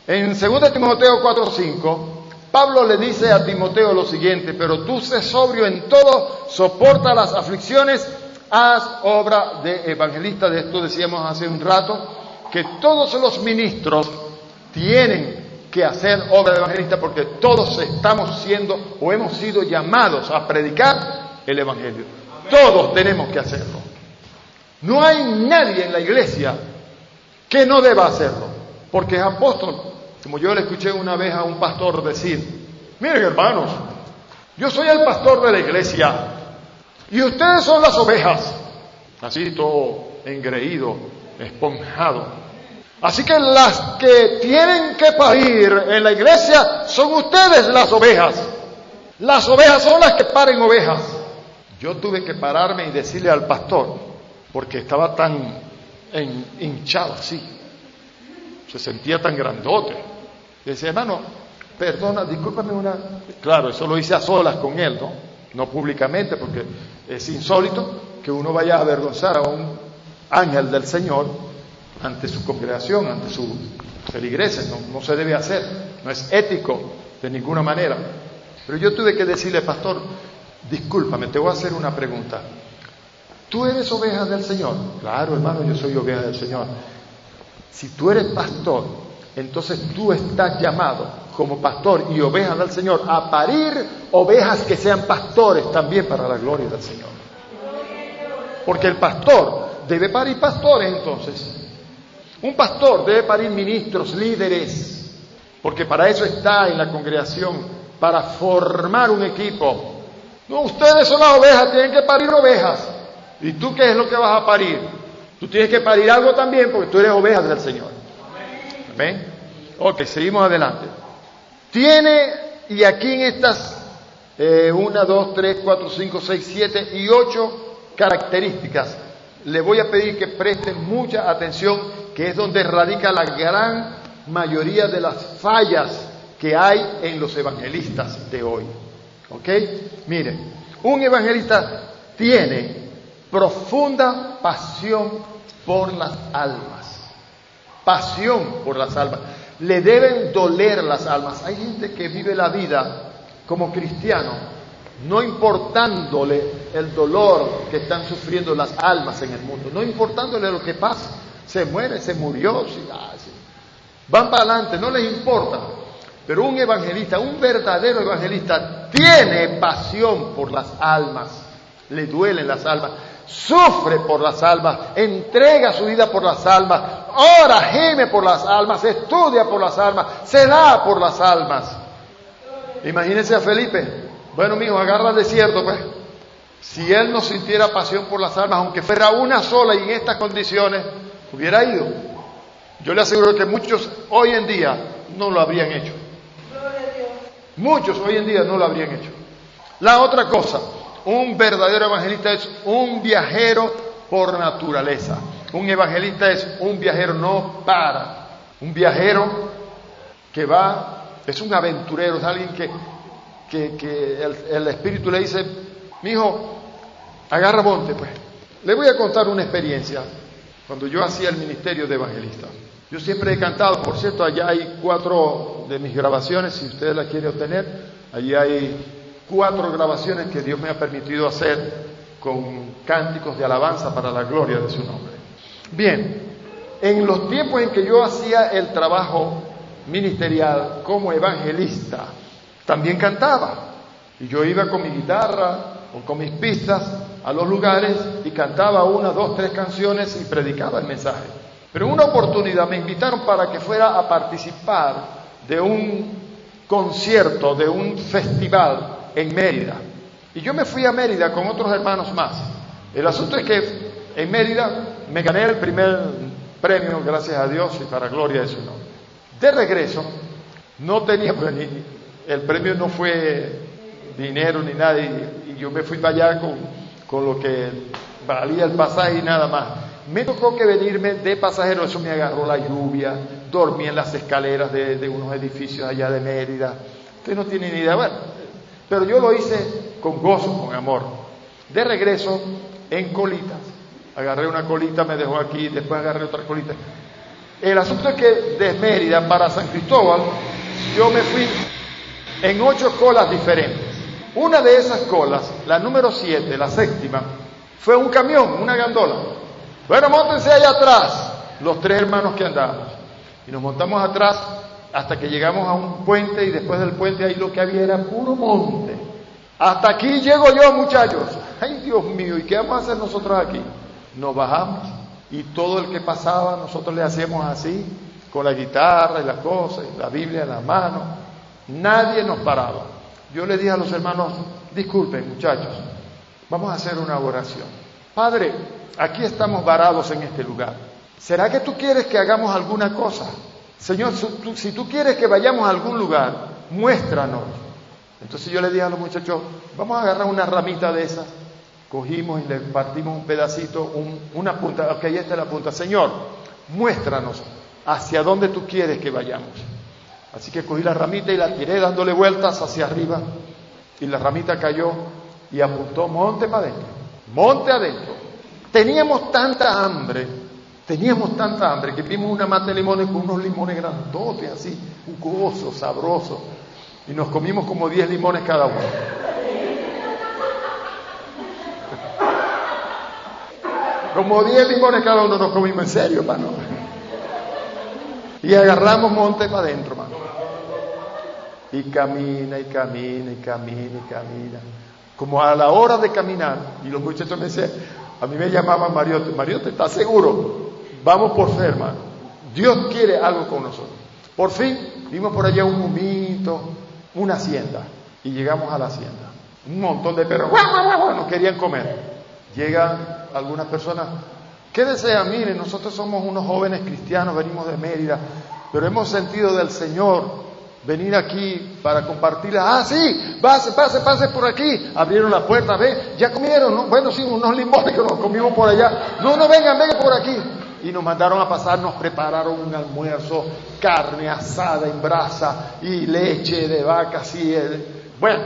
En 2 Timoteo 4:5, Pablo le dice a Timoteo lo siguiente: pero tú sé sobrio en todo, soporta las aflicciones, haz obra de evangelista. De esto decíamos hace un rato, que todos los ministros tienen que hacer obra de evangelista porque todos estamos siendo o hemos sido llamados a predicar el evangelio. Todos tenemos que hacerlo. No hay nadie en la iglesia que no deba hacerlo, porque es apóstol. Como yo le escuché una vez a un pastor decir: miren hermanos, yo soy el pastor de la iglesia y ustedes son las ovejas. Así todo engreído, esponjado. Así que las que tienen que parir en la iglesia son ustedes las ovejas. Las ovejas son las que paren ovejas. Yo tuve que pararme y decirle al pastor, porque estaba tan hinchado así, se sentía tan grandote. Le decía: hermano, perdona, discúlpame Claro, eso lo hice a solas con él, no públicamente, porque es insólito que uno vaya a avergonzar a un ángel del Señor ante su congregación, ante sus feligreses. No se debe hacer, no es ético de ninguna manera. Pero yo tuve que decirle: pastor, discúlpame, te voy a hacer una pregunta. ¿Tú eres oveja del Señor? Claro, hermano, yo soy oveja del Señor. Si tú eres pastor, entonces tú estás llamado como pastor y oveja del Señor a parir ovejas que sean pastores también para la gloria del Señor. Porque el pastor debe parir pastores entonces. Un pastor debe parir ministros, líderes, porque para eso está en la congregación, para formar un equipo. No, ustedes son las ovejas, tienen que parir ovejas. ¿Y tú qué es lo que vas a parir? Tú tienes que parir algo también porque tú eres oveja del Señor. ¿Amén? Ok, seguimos adelante. Y aquí en estas 1, 2, 3, 4, 5, 6, 7 y 8 características, le voy a pedir que presten mucha atención, que es donde radica la gran mayoría de las fallas que hay en los evangelistas de hoy. ¿Ok? Mire, un evangelista tiene profunda pasión por las almas. Pasión por las almas. Le deben doler las almas. Hay gente que vive la vida como cristiano, no importándole el dolor que están sufriendo las almas en el mundo, no importándole lo que pasa. Se muere, se murió, sí. Van para adelante, no les importa. Pero un evangelista, un verdadero evangelista, tiene pasión por las almas. Le duelen las almas, sufre por las almas, entrega su vida por las almas, ora, geme por las almas, estudia por las almas, se da por las almas. Imagínense a Felipe. Bueno, mijo, agarra el desierto, pues. Si él no sintiera pasión por las almas, aunque fuera una sola y en estas condiciones, hubiera ido. Yo le aseguro que muchos hoy en día no lo habrían hecho. Muchos hoy en día no lo habrían hecho. La otra cosa, un verdadero evangelista es un viajero por naturaleza. Un evangelista es un viajero, no para. Un viajero que va, es un aventurero, es alguien que el Espíritu le dice: mijo, agarra monte, pues. Le voy a contar una experiencia cuando yo hacía el ministerio de evangelista. Yo siempre he cantado, por cierto, allá hay 4 de mis grabaciones, si ustedes las quieren obtener, allí hay 4 grabaciones que Dios me ha permitido hacer con cánticos de alabanza para la gloria de su nombre. Bien, en los tiempos en que yo hacía el trabajo ministerial como evangelista, también cantaba. Y yo iba con mi guitarra o con mis pistas a los lugares y cantaba 1, 2, 3 canciones y predicaba el mensaje. Pero en una oportunidad me invitaron para que fuera a participar de un concierto, de un festival en Mérida. Y yo me fui a Mérida con otros hermanos más. El asunto es que en Mérida me gané el primer premio, gracias a Dios y para gloria de su nombre. De regreso, no tenía, el premio no fue dinero ni nada, y yo me fui para allá con lo que valía el pasaje y nada más. Me tocó que venirme de pasajero, eso me agarró la lluvia, dormí en las escaleras de unos edificios allá de Mérida. Usted no tiene ni idea, bueno, pero yo lo hice con gozo, con amor. De regreso, en colitas, agarré una colita, me dejó aquí, después agarré otra colita. El asunto es que de Mérida para San Cristóbal, yo me fui en 8 colas diferentes. Una de esas colas, la número 7, la séptima, fue un camión, una gandola. Bueno, móntense allá atrás, los 3 hermanos que andábamos. Y nos montamos atrás hasta que llegamos a un puente, y después del puente ahí lo que había era puro monte. Hasta aquí llego yo, muchachos. Ay, Dios mío, ¿y qué vamos a hacer nosotros aquí? Nos bajamos y todo el que pasaba nosotros le hacíamos así, con la guitarra y las cosas, y la Biblia en la mano. Nadie nos paraba. Yo le dije a los hermanos, disculpen muchachos, vamos a hacer una oración. Padre, aquí estamos varados en este lugar. ¿Será que tú quieres que hagamos alguna cosa? Señor, si tú quieres que vayamos a algún lugar, muéstranos. Entonces yo le dije a los muchachos, vamos a agarrar una ramita de esas. Cogimos y le partimos un pedacito, una punta. Ok, esta es la punta. Señor, muéstranos hacia dónde tú quieres que vayamos. Así que cogí la ramita y la tiré dándole vueltas hacia arriba. Y la ramita cayó y apuntó monte para adentro. Monte adentro. Teníamos tanta hambre que vimos una mata de limones con unos limones grandotes así, jugosos, sabrosos. Y nos comimos como 10 limones cada uno. Como 10 limones cada uno nos comimos, en serio, hermano. Y agarramos monte para adentro, hermano. Y camina, y camina, y camina, y camina. Como a la hora de caminar, y los muchachos me decían, a mí me llamaban Mariote. Mariote, ¿estás seguro? Vamos por fe, hermano. Dios quiere algo con nosotros. Por fin, vimos por allá un humito, una hacienda. Y llegamos a la hacienda. Un montón de perros, ¡guau, guau, guau! Nos querían comer. Llegan algunas personas, ¿qué desean? Miren, nosotros somos unos jóvenes cristianos, venimos de Mérida, pero hemos sentido del Señor venir aquí para compartirla. Ah, sí, pase por aquí. Abrieron la puerta, ve, ya comieron, ¿no? Bueno, sí, unos limones que nos comimos por allá. No, vengan por aquí. Y nos mandaron a pasar, nos prepararon un almuerzo, carne asada en brasa y leche de vaca, así. Bueno,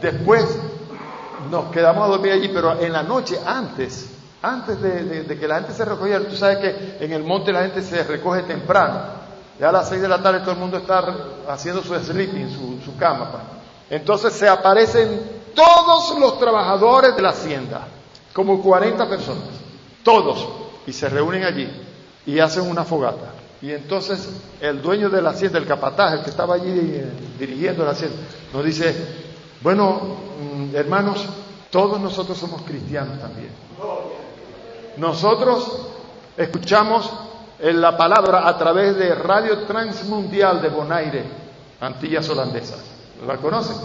después nos quedamos a dormir allí, pero en la noche, antes de que la gente se recogiera, tú sabes que en el monte la gente se recoge temprano. Ya a las 6 de la tarde todo el mundo está haciendo su sleeping, su cama. Entonces se aparecen todos los trabajadores de la hacienda, como 40 personas, todos, y se reúnen allí y hacen una fogata. Y entonces el dueño de la hacienda, el capataz, el que estaba allí dirigiendo la hacienda, nos dice, bueno, hermanos, todos nosotros somos cristianos también. Nosotros escuchamos la palabra a través de Radio Transmundial de Bonaire, Antillas Holandesas. ¿La conocen?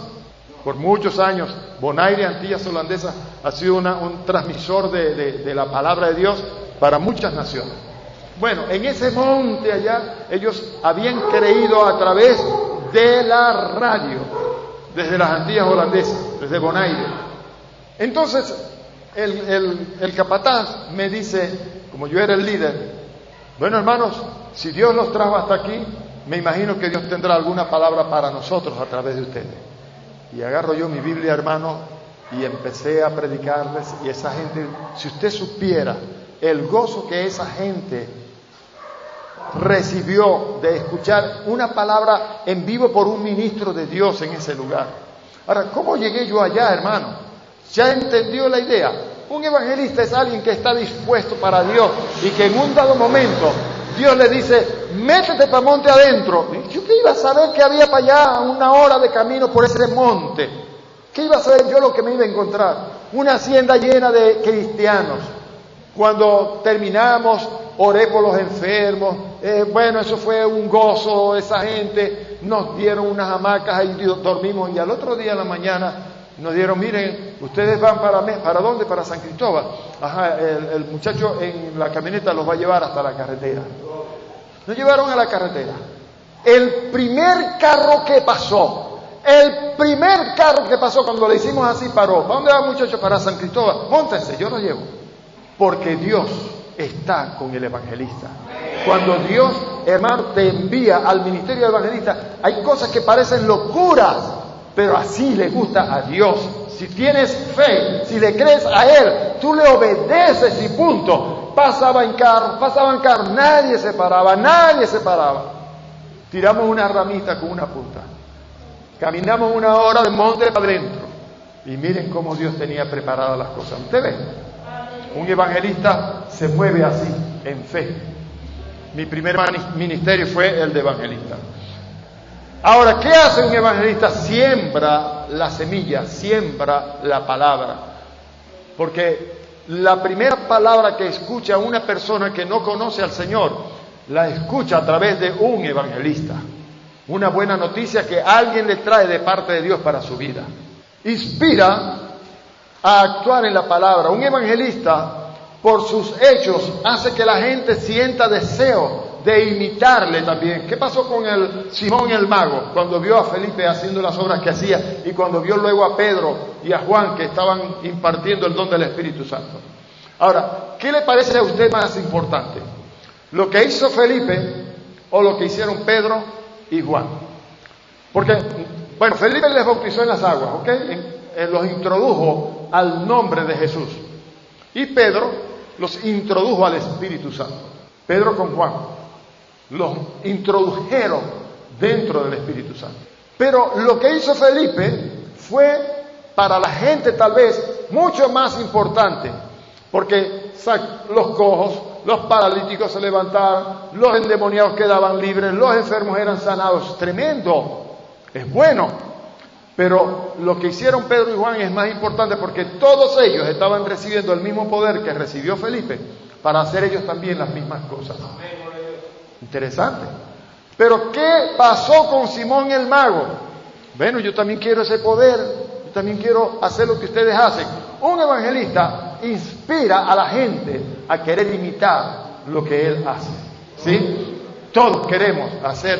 Por muchos años, Bonaire, Antillas Holandesas, ha sido un transmisor de la palabra de Dios para muchas naciones. Bueno, en ese monte allá, ellos habían creído a través de la radio, desde las Antillas Holandesas, desde Bonaire. Entonces, el capataz me dice, como yo era el líder, bueno, hermanos, si Dios los trajo hasta aquí, me imagino que Dios tendrá alguna palabra para nosotros a través de ustedes. Y agarro yo mi Biblia, hermano, y empecé a predicarles, y esa gente, si usted supiera el gozo que esa gente recibió de escuchar una palabra en vivo por un ministro de Dios en ese lugar. Ahora, ¿cómo llegué yo allá, hermano? ¿Ya entendió la idea? Un evangelista es alguien que está dispuesto para Dios y que en un dado momento Dios le dice, métete para monte adentro. ¿Yo qué iba a saber que había para allá 1 hora de camino por ese monte? ¿Qué iba a saber yo lo que me iba a encontrar? Una hacienda llena de cristianos. Cuando terminamos, oré por los enfermos. Bueno, eso fue un gozo, esa gente. Nos dieron unas hamacas y dormimos. Y al otro día en la mañana nos dieron, miren, ustedes van ¿para dónde? Para San Cristóbal. Ajá, el muchacho en la camioneta los va a llevar hasta la carretera. Nos llevaron a la carretera. El primer carro que pasó cuando le hicimos así paró. ¿Para dónde va, muchacho? Para San Cristóbal. Móntense, yo los llevo. Porque Dios está con el evangelista. Cuando Dios, hermano, te envía al ministerio evangelista, hay cosas que parecen locuras, pero así le gusta a Dios. Si tienes fe, si le crees a Él, tú le obedeces y punto. Pasaban carros, nadie se paraba. Tiramos una ramita con una punta. Caminamos 1 hora de monte para adentro. Y miren cómo Dios tenía preparadas las cosas. ¿Usted ve? Un evangelista se mueve así, en fe. Mi primer ministerio fue el de evangelista. Ahora, ¿qué hace un evangelista? Siembra la semilla, siembra la palabra. Porque la primera palabra que escucha una persona que no conoce al Señor, la escucha a través de un evangelista. Una buena noticia que alguien le trae de parte de Dios para su vida. Inspira a actuar en la palabra. Un evangelista, por sus hechos, hace que la gente sienta deseo de imitarle también. ¿Qué pasó con Simón el mago cuando vio a Felipe haciendo las obras que hacía y cuando vio luego a Pedro y a Juan que estaban impartiendo el don del Espíritu Santo? Ahora, ¿qué le parece a usted más importante? ¿Lo que hizo Felipe o lo que hicieron Pedro y Juan? Porque, bueno, Felipe les bautizó en las aguas, ¿ok? Los introdujo al nombre de Jesús. Y Pedro los introdujo al Espíritu Santo. Pedro con Juan los introdujeron dentro del Espíritu Santo. Pero lo que hizo Felipe fue para la gente tal vez mucho más importante, porque los cojos, los paralíticos se levantaban, los endemoniados quedaban libres, los enfermos eran sanados. Tremendo, es bueno. Pero lo que hicieron Pedro y Juan es más importante porque todos ellos estaban recibiendo el mismo poder que recibió Felipe para hacer ellos también las mismas cosas. Interesante. Pero ¿qué pasó con Simón el mago? Bueno, yo también quiero ese poder, yo también quiero hacer lo que ustedes hacen. Un evangelista inspira a la gente a querer imitar lo que él hace. ¿Sí? Todos queremos hacer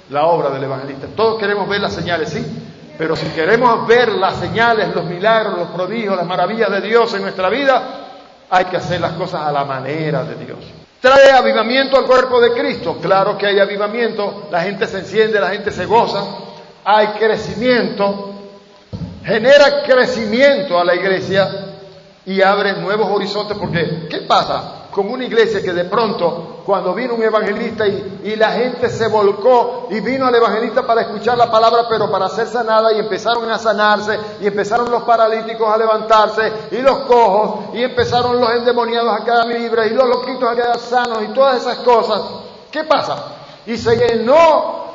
la obra del evangelista, todos queremos ver las señales, ¿sí? Pero si queremos ver las señales, los milagros, los prodigios, las maravillas de Dios en nuestra vida, hay que hacer las cosas a la manera de Dios. ¿Trae avivamiento al cuerpo de Cristo? Claro que hay avivamiento, la gente se enciende, la gente se goza, hay crecimiento, genera crecimiento a la iglesia y abre nuevos horizontes, porque ¿qué pasa con una iglesia que de pronto, cuando vino un evangelista y la gente se volcó y vino al evangelista para escuchar la palabra, pero para ser sanada, y empezaron a sanarse, y empezaron los paralíticos a levantarse, y los cojos, y empezaron los endemoniados a quedar libres, y los loquitos a quedar sanos, y todas esas cosas? ¿Qué pasa? Y se llenó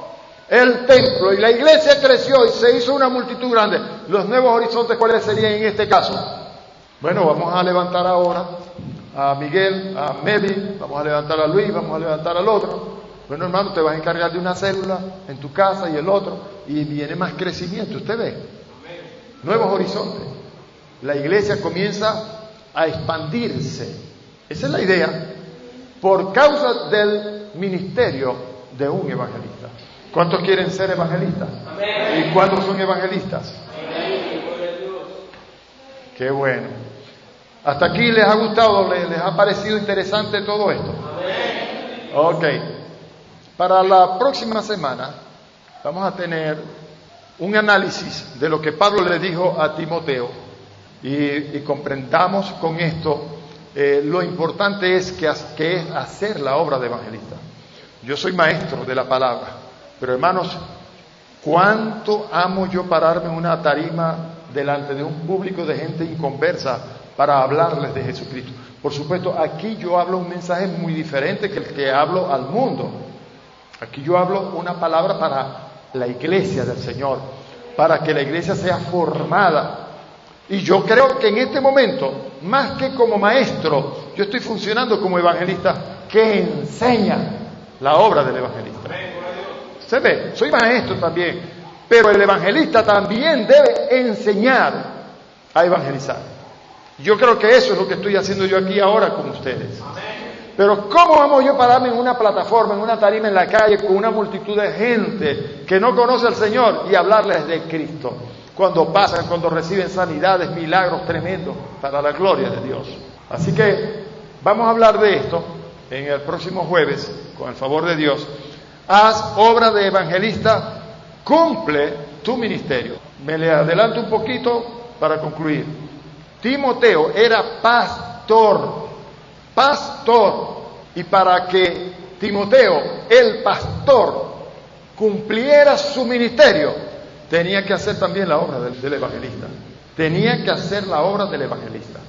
el templo, y la iglesia creció, y se hizo una multitud grande. ¿Los nuevos horizontes cuáles serían en este caso? Bueno, vamos a levantar ahora a Miguel, a Meli, vamos a levantar a Luis, vamos a levantar al otro. Bueno, hermano, te vas a encargar de una célula en tu casa y el otro, y viene más crecimiento, usted ve. Nuevos horizontes. La iglesia comienza a expandirse. Esa es la idea, por causa del ministerio de un evangelista. ¿Cuántos quieren ser evangelistas? ¿Y cuántos son evangelistas? Qué bueno. ¿Hasta aquí les ha gustado, les ha parecido interesante todo esto? Ok. Para la próxima semana vamos a tener un análisis de lo que Pablo le dijo a Timoteo y comprendamos con esto lo importante es que es hacer la obra de evangelista. Yo soy maestro de la palabra, pero hermanos, ¿cuánto amo yo pararme en una tarima delante de un público de gente inconversa para hablarles de Jesucristo? Por supuesto, aquí yo hablo un mensaje muy diferente que el que hablo al mundo. Aquí yo hablo una palabra para la iglesia del Señor, para que la iglesia sea formada. Y yo creo que en este momento, más que como maestro, yo estoy funcionando como evangelista que enseña la obra del evangelista. Se ve, soy maestro también, pero el evangelista también debe enseñar a evangelizar. Yo creo que eso es lo que estoy haciendo yo aquí ahora con ustedes. Pero ¿cómo vamos yo a pararme en una plataforma, en una tarima en la calle, con una multitud de gente que no conoce al Señor y hablarles de Cristo? Cuando pasan, cuando reciben sanidades, milagros tremendos para la gloria de Dios. Así que vamos a hablar de esto en el próximo jueves, con el favor de Dios. Haz obra de evangelista, cumple tu ministerio. Me le adelanto un poquito para concluir. Timoteo era pastor, y para que Timoteo, el pastor, cumpliera su ministerio, tenía que hacer también la obra del evangelista. Tenía que hacer la obra del evangelista.